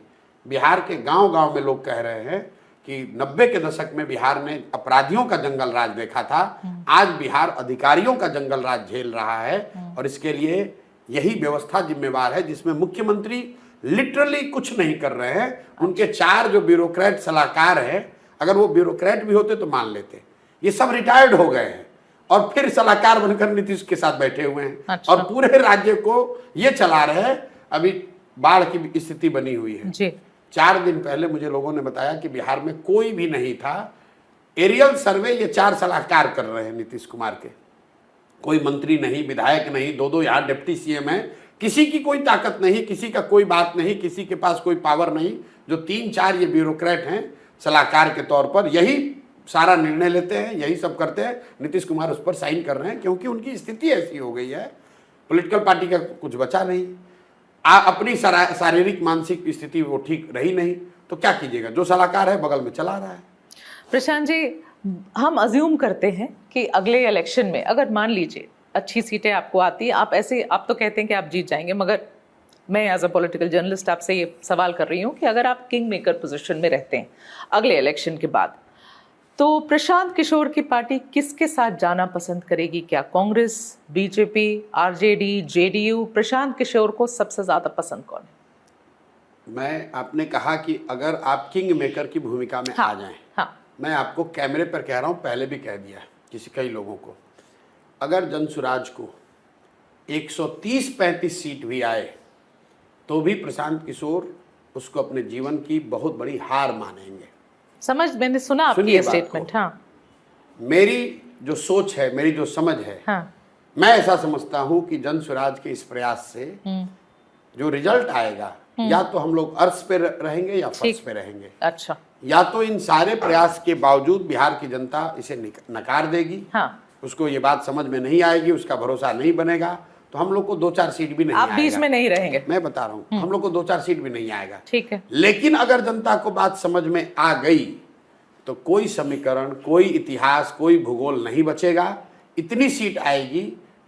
बिहार के गांव-गांव में लोग कह रहे हैं कि 90 के दशक में बिहार ने अपराधियों का जंगल राज देखा था, आज बिहार अधिकारियों का जंगल राज झेल रहा है। और इसके लिए यही व्यवस्था जिम्मेवार है जिसमें मुख्यमंत्री लिटरली कुछ नहीं कर रहे हैं। उनके 4 जो ब्यूरोक्रेट सलाहकार हैं, अगर वो ब्यूरोक्रेट भी होते तो मान लेते, ये सब रिटायर्ड हो गए हैं और फिर सलाहकार बनकर नीतीश के साथ बैठे हुए हैं। अच्छा। और पूरे राज्य को ये चला रहे हैं। अभी बाढ़ की स्थिति बनी हुई है जी। 4 दिन पहले मुझे लोगों ने बताया कि बिहार में कोई भी नहीं था। एरियल सर्वे ये 4 सलाहकार कर रहे हैं नीतीश कुमार के, कोई मंत्री नहीं, विधायक नहीं, 2-2 यहाँ डिप्टी सीएम है, किसी की कोई ताकत नहीं, किसी का कोई बात नहीं, किसी के पास कोई पावर नहीं। जो 3-4 ये ब्यूरोक्रेट हैं सलाहकार के तौर पर, यही सारा निर्णय लेते हैं, यही सब करते हैं। नीतीश कुमार उस पर साइन कर रहे हैं क्योंकि उनकी स्थिति ऐसी हो गई है, पॉलिटिकल पार्टी का कुछ बचा नहीं, अपनी शारीरिक मानसिक स्थिति वो ठीक रही नहीं, तो क्या कीजिएगा, जो सलाहकार है बगल में चला रहा है। प्रशांत जी, हम अज्यूम करते हैं कि अगले इलेक्शन में अगर मान लीजिए अच्छी सीटें आपको आती है, आप तो कहते हैं कि आप जीत जाएंगे, मगर मैं एज अ पॉलिटिकल जर्नलिस्ट आपसे ये सवाल कर रही हूँ कि अगर आप किंग मेकर पोजीशन में रहते हैं अगले इलेक्शन के बाद, तो प्रशांत किशोर की पार्टी किसके साथ जाना पसंद करेगी? क्या Congress, BJP, RJD, JDU? Prashant Kishor को सबसे ज्यादा पसंद कौन है? आपने कहा कि अगर आप किंग मेकर की भूमिका में आ जाएं, मैं आपको कैमरे पर कह रहा हूं, पहले भी कह दिया कई लोगों को, अगर जनसुराज को 130-35 सीट भी आए तो भी प्रशांत किशोर उसको अपने जीवन की बहुत बड़ी हार मानेंगे। मैंने सुना आपकी ये स्टेटमेंट। हाँ, मेरी जो सोच है, मेरी जो समझ है, हाँ। मैं ऐसा समझता हूं कि जनसुराज के इस प्रयास से जो रिजल्ट आएगा, या तो हम लोग अर्श पे रहेंगे या फर्श पे रहेंगे। अच्छा। या तो इन सारे प्रयास के बावजूद बिहार की जनता इसे नकार देगी, हाँ। उसको ये बात समझ में नहीं आएगी, उसका भरोसा नहीं बनेगा, तो हम लोग को 2-4 सीट भी नहीं आएगा। आप बीच में नहीं रहेंगे, मैं बता रहा हूँ, हम लोग को 2-4 सीट भी नहीं आएगा। ठीक है। लेकिन अगर जनता को बात समझ में आ गई तो कोई समीकरण, कोई इतिहास, कोई भूगोल नहीं बचेगा। इतनी सीट आएगी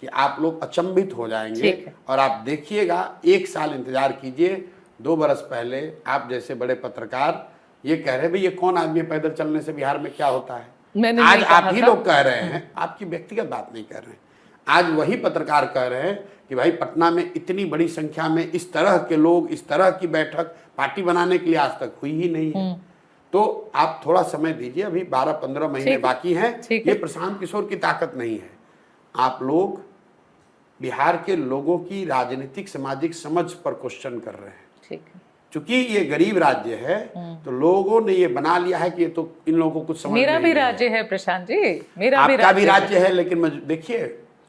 कि आप लोग अचंभित हो जाएंगे। और आप देखिएगा, 1 साल इंतजार कीजिए। 2 बरस पहले आप जैसे बड़े पत्रकार ये कह रहे, भाई ये कौन आदमी है, पैदल चलने से बिहार में क्या होता है। आज आप ही लोग कह रहे हैं, आपकी व्यक्तिगत बात नहीं कर रहे हैं, आज वही पत्रकार कह रहे हैं कि भाई पटना में इतनी बड़ी संख्या में इस तरह के लोग, इस तरह की बैठक पार्टी बनाने के लिए आज तक हुई ही नहीं है। तो आप थोड़ा समय दीजिए, अभी 12-15 महीने बाकी हैं। ये प्रशांत किशोर की ताकत नहीं है। आप लोग बिहार के लोगों की राजनीतिक सामाजिक समझ पर क्वेश्चन कर रहे हैं। ठीक है। चूंकि ये गरीब राज्य है तो लोगों ने ये बना लिया है कि ये तो इन लोगों को कुछ समझ मेरा भी राज्य है प्रशांत जी, मेरा भी राज्य है। लेकिन देखिए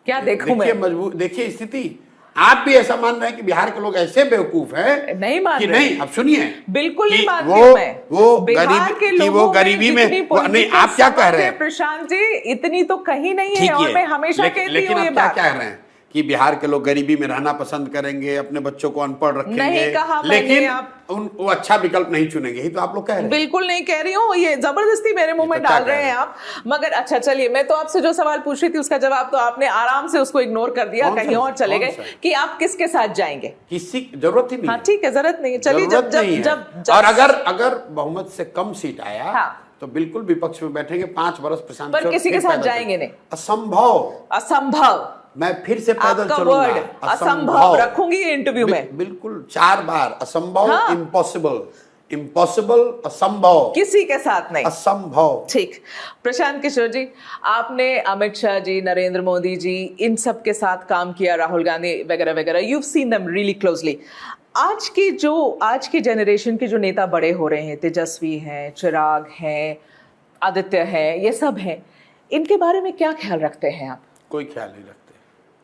क्या देखूं मैं, मजबूर देखिए स्थिति। आप भी ऐसा मान रहे हैं कि बिहार के लोग ऐसे बेवकूफ हैं? नहीं मान कि रहे। नहीं, अब सुनिए, बिल्कुल नहीं मानती हूं मैं। वो बिहार के लोगों वो गरीबी में नहीं, आप क्या कह रहे हैं प्रशांत जी? इतनी तो कहीं नहीं है। और मैं हमेशा कहती हूँ ये बात। क्या कह रहे हैं कि बिहार के लोग गरीबी में रहना पसंद करेंगे, अपने बच्चों को अनपढ़ रखेंगे, नहीं कहा लेकिन आप वो अच्छा विकल्प नहीं चुनेंगे। ही तो आप लोग कह रहे हैं। बिल्कुल नहीं कह रही हूँ, ये जबरदस्ती मेरे मुंह में डाल रहे हैं आप। मगर अच्छा चलिए, मैं तो आपसे जो सवाल पूछ रही थी उसका जवाब तो आपने आराम से उसको इग्नोर कर दिया, कहीं और चले गए कि आप किसके साथ जाएंगे। किसी की जरूरत ही नहीं। हाँ ठीक है, जरूरत नहीं है। चलिए जब और अगर बहुमत से कम सीट आया तो बिल्कुल विपक्ष में बैठेंगे 5 वर्ष प्रशांत। पर किसी के साथ जाएंगे नहीं। असंभव। मैं फिर से पैदल चलूंगा। असंभव रखूंगी इंटरव्यू में। बिल्कुल 4 बार असंभव। इम्पॉसिबल, असंभव, किसी के साथ नहीं, असंभव। ठीक। प्रशांत किशोर जी, आपने अमित शाह जी, नरेंद्र मोदी जी, इन सब के साथ काम किया, राहुल गांधी वगैरह वगैरह, you seen them really closely. आज की जनरेशन के जो नेता बड़े हो रहे हैं, तेजस्वी हैं, चिराग हैं, आदित्य हैं, ये सब हैं, इनके बारे में क्या ख्याल रखते हैं आप? कोई ख्याल नहीं रखते।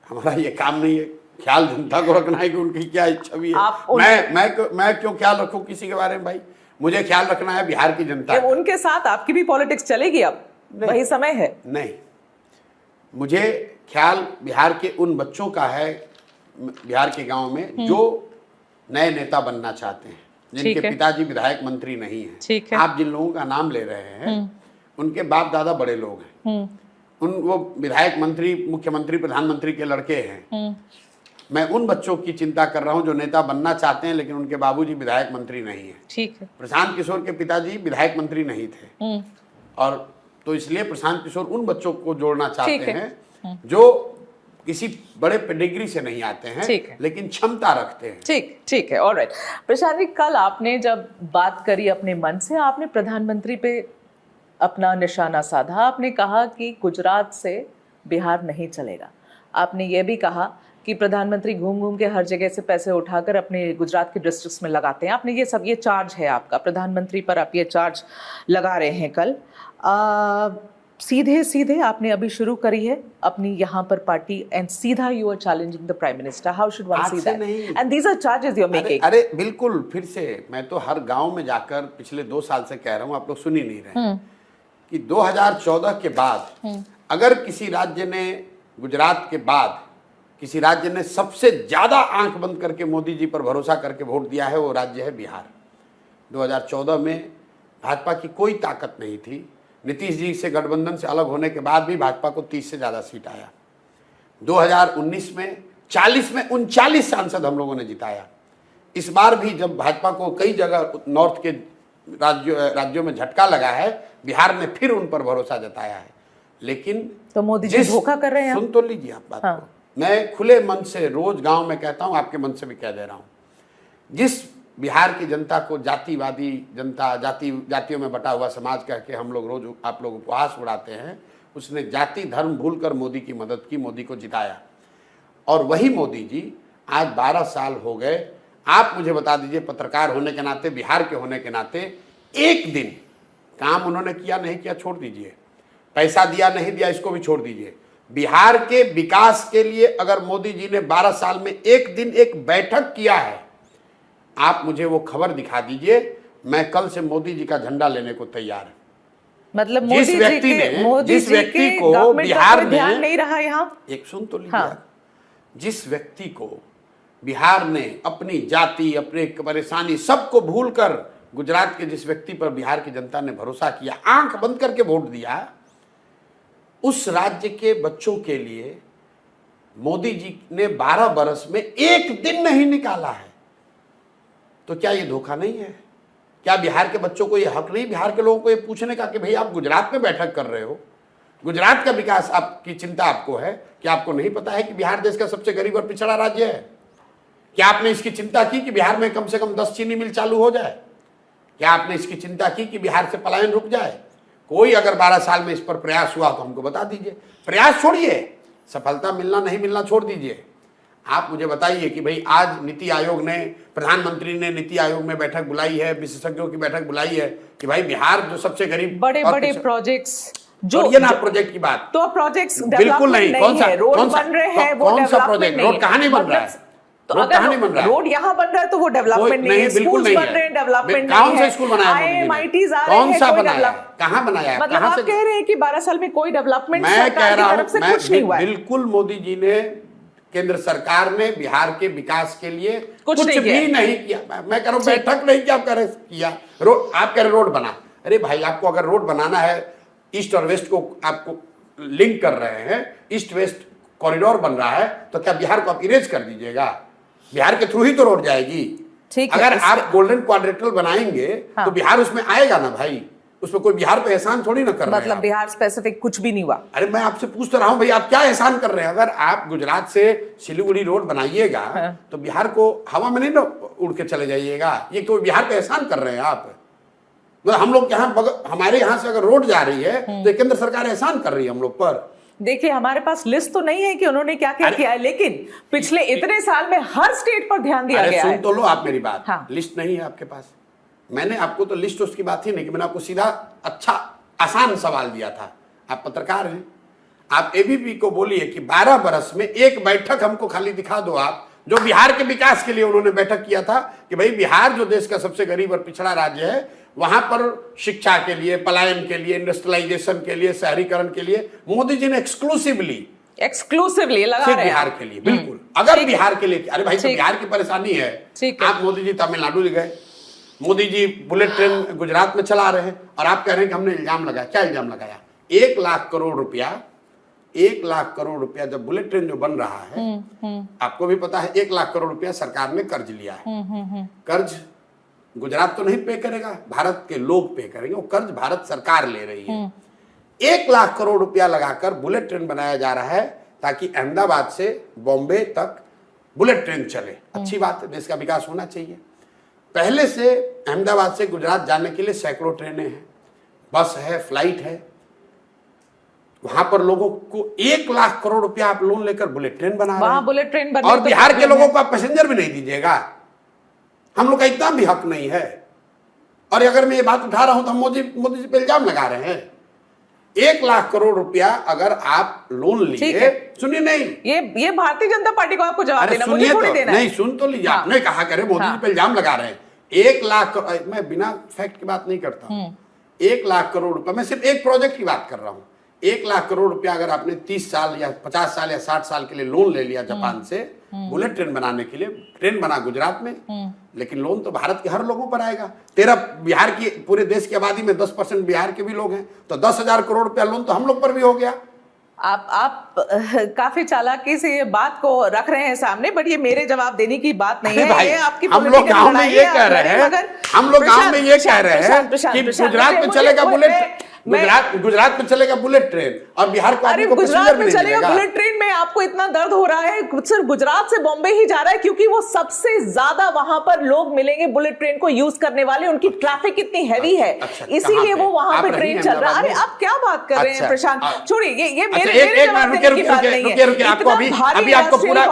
हमारा ये काम नहीं है। ख्याल जनता को रखना है कि उनकी क्या छवि है। मैं क्यों ख्याल रखूं किसी के बारे में? भाई मुझे ख्याल रखना है बिहार की जनता। उनके साथ आपकी भी पॉलिटिक्स चलेगी अब? वही समय है? नहीं, मुझे ख्याल बिहार के उन बच्चों का है, बिहार के गांव में जो नए नेता बनना चाहते हैं, जिनके पिताजी विधायक मंत्री नहीं है। आप जिन लोगों का नाम ले रहे हैं उनके बाप दादा बड़े लोग हैं। वो विधायक मंत्री, मुख्यमंत्री, प्रधानमंत्री के लड़के हैं। मैं उन बच्चों की चिंता कर रहा हूं जो नेता बनना चाहते हैं लेकिन उनके बाबूजी विधायक मंत्री नहीं है। ठीक है। प्रशांत किशोर के पिताजी विधायक मंत्री नहीं थे, और तो इसलिए प्रशांत किशोर उन बच्चों को जोड़ना चाहते हैं जो किसी बड़े पेडिग्री से नहीं आते हैं लेकिन क्षमता रखते हैं। ठीक है, ऑलराइट। प्रशांत जी, कल आपने जब बात करी अपने मन से, आपने प्रधानमंत्री पे अपना निशाना साधा। आपने कहा कि गुजरात से बिहार नहीं चलेगा। आपने ये भी कहा कि प्रधानमंत्री घूम घूम के हर जगह से पैसे उठाकर अपने गुजरात के डिस्ट्रिक्ट्स में लगाते हैं। आपने ये चार्ज है आपका, प्रधानमंत्री पर आप ये चार्ज लगा रहे हैं कल। सीधे आपने अभी शुरू करी है अपनी यहाँ पर पार्टी, एंड सीधा you are challenging the prime minister. How should one see that? And these are charges you are making. अरे बिल्कुल, फिर से मैं तो हर गांव में जाकर पिछले 2 साल से कह रहा हूँ, आप लोग सुन ही नहीं रहे कि 2014 के बाद अगर किसी राज्य ने, गुजरात के बाद किसी राज्य ने सबसे ज्यादा आंख बंद करके मोदी जी पर भरोसा करके वोट दिया है, वो राज्य है बिहार। 2014 में भाजपा की कोई ताकत नहीं थी। नीतीश जी से गठबंधन से अलग होने के बाद भी भाजपा को 30 से ज्यादा सीट आया। 2019 में 40 में 39 सांसद हम लोगों ने जिताया। इस बार भी जब भाजपा को कई जगह नॉर्थ के राज्यों में झटका लगा है, बिहार ने फिर उन पर भरोसा जताया है। लेकिन तो मोदी जी धोखा कर रहे हैं। सुन तो लीजिए आप बात को। मैं खुले मन से रोज गांव में कहता हूं, आपके मन से भी कह दे रहा हूं। जिस बिहार की जनता को जातिवादी जनता, जातियों में बटा हुआ समाज कह के हम लोग रोज आप लोग उपहास उड़ाते हैं, उसने जाति धर्म भूलकर मोदी की मदद की, मोदी को जिताया। और वही मोदी जी आज 12 साल हो गए। आप मुझे बता दीजिए, पत्रकार होने के नाते, बिहार के होने के नाते, एक दिन काम उन्होंने किया नहीं किया छोड़ दीजिए, पैसा दिया नहीं दिया इसको भी छोड़ दीजिए, बिहार के विकास के लिए अगर मोदी जी ने 12 साल में एक दिन एक बैठक किया है, आप मुझे वो खबर दिखा दीजिए। मैं कल से मोदी जी का झंडा लेने को तैयार हूं। मतलब जिस व्यक्ति को बिहार में ध्यान नहीं रहा, यहाँ एक सुन तो लीजिए, जिस व्यक्ति को बिहार ने अपनी जाति, अपने परेशानी सबको भूलकर गुजरात के जिस व्यक्ति पर बिहार की जनता ने भरोसा किया, आंख बंद करके वोट दिया, उस राज्य के बच्चों के लिए मोदी जी ने 12 बरस में एक दिन नहीं निकाला है। तो क्या ये धोखा नहीं है? क्या बिहार के बच्चों को ये हक नहीं, बिहार के लोगों को ये पूछने का कि भाई आप गुजरात में बैठक कर रहे हो, गुजरात का विकास आपकी चिंता आपको है, क्या आपको नहीं पता है कि बिहार देश का सबसे गरीब और पिछड़ा राज्य है? क्या आपने इसकी चिंता की कि बिहार में कम से कम 10 चीनी मिल चालू हो जाए? क्या आपने इसकी चिंता की कि बिहार से पलायन रुक जाए? कोई अगर 12 साल में इस पर प्रयास हुआ तो हमको बता दीजिए। प्रयास छोड़िए, सफलता मिलना नहीं मिलना छोड़ दीजिए। आप मुझे बताइए कि भाई आज नीति आयोग ने, प्रधानमंत्री ने नीति आयोग में बैठक बुलाई है, विशेषज्ञों की बैठक बुलाई है कि भाई बिहार जो सबसे गरीब, बड़े बड़े प्रोजेक्ट्स जो ये ना प्रोजेक्ट की बात, तो प्रोजेक्ट्स बिल्कुल नहीं। कौन सा रोड बन रहे हैं, वो कौन सा प्रोजेक्ट? रोड कहाँ नहीं बन रहा है? तो अगर रोड यहाँ बन रहा है तो वो डेवलपमेंट नहीं है, बिल्कुल नहीं बन रहे हैं, डेवलपमेंट कौन सा स्कूल बनाया? IIMITs आ रहे कौन हैं, सा कोई बनाया? कहाँ बनाया? मतलब आप कह रहे हैं कि 12 साल में कोई डेवलपमेंट मैं कह रहा हूँ, कुछ नहीं हुआ है। बिल्कुल मोदी जी ने, केंद्र सरकार ने बिहार के विकास के लिए कुछ भी नहीं किया। मैं कह रहा हूँ बैठक नहीं किया, आप कह रहे किया रोड, आप कह रहे रोड बना। अरे भाई आपको अगर रोड बनाना है, ईस्ट और वेस्ट को आपको लिंक कर रहे हैं, ईस्ट वेस्ट कॉरिडोर बन रहा है, तो क्या बिहार को आप इरेज कर दीजिएगा? बिहार के थ्रू ही तो रोड जाएगी। ठीक अगर आप गोल्डन क्वाड्रेटल बनाएंगे तो बिहार उसमें आएगा ना भाई, उसमें कोई बिहार पे एहसान थोड़ी ना कर रहे हैं। मतलब बिहार स्पेसिफिक कुछ भी नहीं हुआ। अरे मैं आपसे पूछ तो रहा हूं भाई, आप क्या एहसान कर रहे हैं? अगर आप गुजरात से सिलीगुड़ी रोड बनाइएगा तो बिहार को हवा में नहीं ना उड़ के चले जाइएगा। ये तो बिहार पे एहसान कर रहे हैं आप। मतलब हम लोग यहाँ, हमारे यहाँ से अगर रोड जा रही है तो केंद्र सरकार एहसान कर रही है हम लोग पर। देखिए हमारे पास लिस्ट तो नहीं है कि उन्होंने क्या क्या किया है, लेकिन पिछले इतने साल में हर स्टेट पर ध्यान दिया गया है। सुन तो लो आप मेरी बात। हाँ। लिस्ट नहीं है आपके पास। मैंने आपको तो लिस्ट उसकी बात ही नहीं कि मैंने आपको सीधा अच्छा आसान सवाल दिया था। आप पत्रकार हैं, आप एबीपी को बोलिए कि 12 बरस में एक बैठक हमको खाली दिखा दो आप, जो बिहार के विकास के लिए उन्होंने बैठक किया था कि भाई बिहार जो देश का सबसे गरीब और पिछड़ा राज्य है, वहां पर शिक्षा के लिए, पलायन के लिए, इंडस्ट्रियलाइजेशन के लिए, शहरीकरण के लिए मोदी जी ने एक्सक्लूसिवली लगा रहे हैं बिहार के लिए। बिल्कुल, अगर बिहार के लिए, अरे भाई तो बिहार की परेशानी है। आप मोदी जी तमिलनाडु गए, मोदी जी बुलेट ट्रेन गुजरात में चला रहे हैं और आप कह रहे हैं कि हमने इल्जाम लगाया। क्या इल्जाम लगाया? 1 लाख करोड़ रुपया, 1 लाख करोड़ रुपया जब बुलेट ट्रेन जो बन रहा है, आपको भी पता है 1 लाख करोड़ रुपया सरकार ने कर्ज लिया है। कर्ज गुजरात तो नहीं पे करेगा, भारत के लोग पे करेंगे। वो कर्ज भारत सरकार ले रही है। 1 लाख करोड़ रुपया लगाकर बुलेट ट्रेन बनाया जा रहा है ताकि अहमदाबाद से बॉम्बे तक बुलेट ट्रेन चले। अच्छी बात है, देश का विकास होना चाहिए। पहले से अहमदाबाद से गुजरात जाने के लिए सैकड़ों ट्रेनें हैं, बस है, फ्लाइट है। वहां पर लोगों को 1 लाख करोड़ रुपया आप लोन लेकर बुलेट ट्रेन बना रहे हैं। बुलेट ट्रेन और बिहार के लोगों को आप पैसेंजर भी नहीं दीजिएगा। हम लोग का इतना भी हक नहीं है। और अगर मैं ये बात उठा रहा हूं तो हम मोदी जी पे इल्जाम लगा रहे हैं। 1 लाख करोड़ रुपया अगर आप लोन लिए, सुनिए, नहीं ये भारतीय जनता पार्टी को आपको जवाब देना, मुझे थोड़ी देना है। नहीं, सुन तो लीजिए। आपने कहा करे मोदी जी पे इल्जाम लगा रहे हैं। 1 लाख, मैं बिना फैक्ट की बात नहीं करता हूं। 1 लाख करोड़ रुपया, मैं सिर्फ एक प्रोजेक्ट की बात कर रहा हूं। 1 लाख करोड़ रुपया अगर आपने 30 साल या 50 साल या 60 साल के लिए लोन ले लिया जापान से बुलेट ट्रेन बनाने के लिए, ट्रेन बना गुजरात में, लेकिन लोन तो भारत के हर लोगों पर आएगा। तेरा बिहार की, पूरे देश की आबादी में 10% बिहार के भी लोग हैं, तो 10,000 करोड़ रुपया लोन तो हम लोग पर भी हो गया। आप काफी चालाकी से ये बात को रख रहे हैं सामने, बट ये मेरे जवाब देने की बात नहीं है। ये आपकी हम लोग गांव में ये कह रहे हैं, हम लोग गांव में ये कह रहे हैं कि गुजरात में चलेगा बुलेट, गुजरात में चलेगा बुलेट ट्रेन और बिहार को अरे गुजरात में चलेगा बुलेट ट्रेन में आपको इतना दर्द हो रहा है, सिर्फ गुजरात से बॉम्बे ही जा रहा है क्योंकि वो सबसे ज्यादा वहां पर लोग मिलेंगे बुलेट ट्रेन को यूज करने वाले, उनकी ट्रैफिक इतनी हैवी है, इसीलिए वो वहां पे ट्रेन चल रहा है। अरे आप क्या बात कर रहे हैं प्रशांत? छोड़िए, ये मेरे जवाब देने की बात नहीं है। आपको अभी आपको पूरा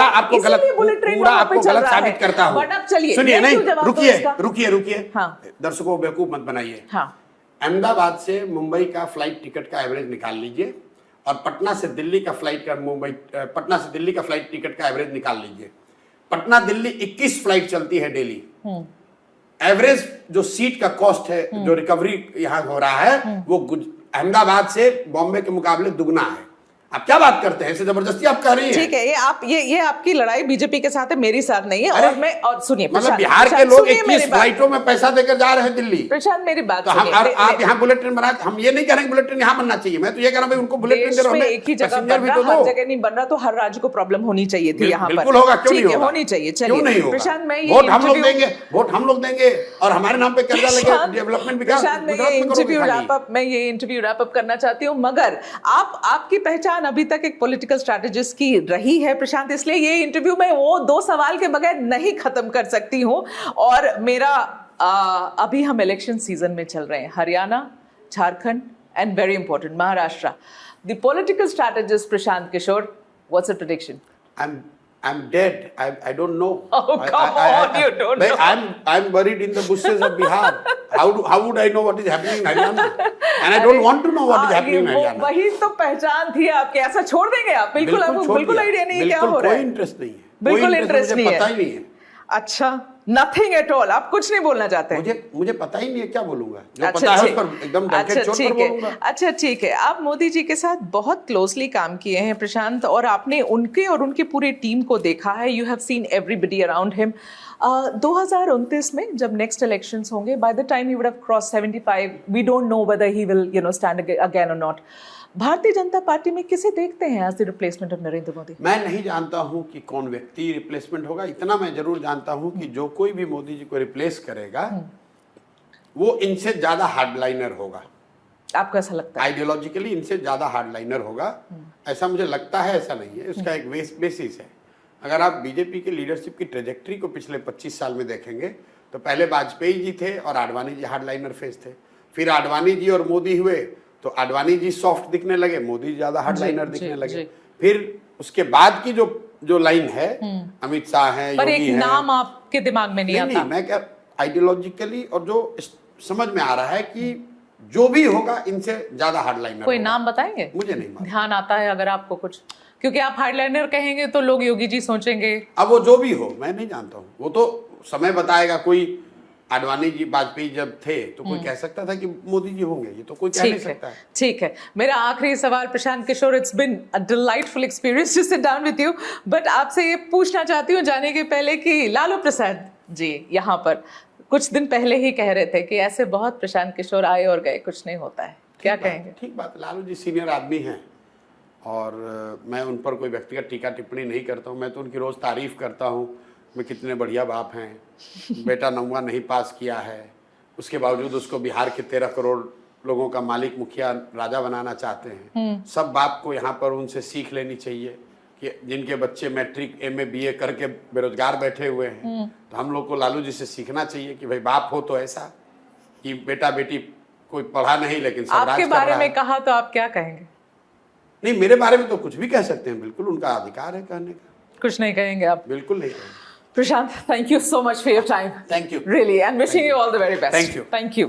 आपको गलत साबित करता हूं। बट अब चलिए, सुनिए, नहीं, रुकिए, दर्शकों को बेवकूफ मत बनाइए। अहमदाबाद से मुंबई का फ्लाइट टिकट का एवरेज निकाल लीजिए और पटना से दिल्ली का फ्लाइट टिकट का एवरेज निकाल लीजिए। पटना दिल्ली 21 फ्लाइट चलती है डेली। एवरेज जो सीट का कॉस्ट है, जो रिकवरी यहां हो रहा है, वो अहमदाबाद से बॉम्बे के मुकाबले दुगना है। आप क्या बात करते हैं, ऐसे जबरदस्ती आप कह रही हैं। ठीक है, ये आपकी लड़ाई बीजेपी के साथ है, मेरी साथ नहीं है। और सुनिए मतलब प्रशांत, बिहार के प्रशांत, लोग सुनिए मेरी 21 बात। फ्लाइटों में पैसा देकर जा रहे हैं दिल्ली। प्रशांत मेरी बात तो हम सुनिए। आप यहाँ बुलेट ट्रेन बना, हम ये नहीं कह रहे हैं बुलेट ट्रेन यहाँ बनना चाहिए, मैं तो ये कह रहा हूँ उनको बुलेट ट्रेन दे देश रहा में हूं, एक ही जगह पैसेंजर बन भी रहा, तो हर दो। जगह नहीं बन रहा, तो हर राज्य को प्रॉब्लम होनी चाहिए थी यहाँ पर। बिल्कुल होगा, क्यों नहीं होगा, होनी चाहिए। क्यों नहीं होगा। प्रशांत, मैं वोट हम लोग देंगे, वोट हम लोग देंगे और हमारे नाम पे कर्जा लेके डेवलपमेंट विकास। प्रशांत, मैं ये इंटरव्यू रैप अप करना चाहती हूँ, मगर आपकी पहचान अभी तक एक पॉलिटिकल स्ट्रैटेजिस्ट की रही है प्रशांत, इसलिए ये इंटरव्यू में वो 2 सवाल के बगैर नहीं खत्म कर सकती हूँ। और मेरा अभी हम इलेक्शन सीजन में चल रहे हैं, Haryana, Jharkhand and very important Maharashtra. The political strategist Prashant Kishor, what's your prediction? I'm dead. I don't know. Oh, come on, you don't know. I'm buried in the bushes of Bihar. How would I know what is happening in Haryana? And I don't want to know what is happening in Haryana. वही तो पहचान थी आपके, ऐसा छोड़ देंगे आप? बिल्कुल आपको बिल्कुल आइडिया नहीं है क्या हो रहा है? कोई इंटरेस्ट नहीं है, बिल्कुल इंटरेस्ट नहीं है, पता ही नहीं है। अच्छा, नथिंग एट ऑल, आप कुछ नहीं बोलना चाहते? मुझे पता ही नहीं है, क्या बोलूंगा, जो पता है उस पर एकदम डट के चोट पर बोलूंगा। अच्छा ठीक है, आप मोदी जी के साथ बहुत क्लोजली काम किए हैं प्रशांत, और आपने उनके और उनकी पूरी टीम को देखा है, you have seen everybody around him. 2029 में जब नेक्स्ट इलेक्शंस होंगे, by the time he would have cross 75, we don't know whether he will stand again और नॉट। भारतीय जनता पार्टी में किसे देखते हैं as the replacement of Narendra Modi? मैं नहीं जानता हूं कि कौन व्यक्ति रिप्लेसमेंट होगा, इतना मैं जरूर जानता हूं कि जो कोई भी मोदी जी को रिप्लेस करेगा वो इनसे ज्यादा हार्डलाइनर होगा। आपको ऐसा लगता है? आइडियोलॉजिकली इनसे ज्यादा हार्डलाइनर होगा, ऐसा मुझे लगता है, ऐसा नहीं है, उसका एक बेसिस है। अगर आप बीजेपी के लीडरशिप की ट्रेजेक्ट्री को पिछले 25 साल में देखेंगे तो पहले वाजपेयी जी थे और आडवाणी जी हार्डलाइनर फेस थे, फिर आडवाणी जी और मोदी हुए तो आडवाणी जी सॉफ्ट दिखने लगे, मोदी ज्यादा हार्डलाइनर दिखने लगे। फिर उसके बाद की जो लाइन है, अमित शाह है, पर योगी एक है, नाम आपके दिमाग में नहीं आता? नहीं, मैं क्या आइडियोलॉजिकली और जो समझ में आ रहा है कि जो भी होगा इनसे ज्यादा हार्डलाइनर। कोई नाम बताएंगे? मुझे नहीं मालूम, ध्यान आता है अगर आपको कुछ, क्योंकि आप हार्डलाइनर कहेंगे तो लोग योगी जी सोचेंगे। अब वो जो भी हो, मैं नहीं जानता हूँ, वो तो समय बताएगा। कोई आडवाणी जी, वाजपेयी जब थे तो कोई कह सकता था कि मोदी जी होंगे, ये तो कोई कह नहीं सकता है। ठीक है, मेरा आखिरी सवाल Prashant Kishor, it's been a delightful experience to sit down with you, but आपसे ये पूछना चाहती हूँ जाने के पहले कि लालू प्रसाद जी यहाँ पर कुछ दिन पहले ही कह रहे थे कि ऐसे बहुत प्रशांत किशोर आए और गए, कुछ नहीं होता है, क्या कहेंगे? ठीक बात, लालू जी सीनियर आदमी हैं और मैं उन पर कोई व्यक्तिगत टीका टिप्पणी नहीं करता हूँ, मैं तो उनकी रोज़ तारीफ करता हूँ, मैं कितने बढ़िया बाप हैं, बेटा 9वां नहीं पास किया है, उसके बावजूद उसको बिहार के 13 करोड़ लोगों का मालिक, मुखिया, राजा बनाना चाहते हैं। सब बाप को यहाँ पर उनसे सीख लेनी चाहिए कि जिनके बच्चे मैट्रिक, MA, BA करके बेरोजगार बैठे हुए हैं, तो हम लोग को लालू जी से सीखना चाहिए कि भाई बाप हो तो ऐसा कि बेटा बेटी कोई पढ़ा नहीं लेकिन सब राज कर रहा है। आपके बारे में कहा तो आप क्या कहेंगे? नहीं, मेरे बारे में तो कुछ भी कह सकते हैं, बिल्कुल उनका अधिकार है कहने का। कुछ नहीं कहेंगे आप? बिल्कुल नहीं कहेंगे। Prashant, thank you so much for your time. Thank you. Really, and wishing you all the very best. Thank you. Thank you.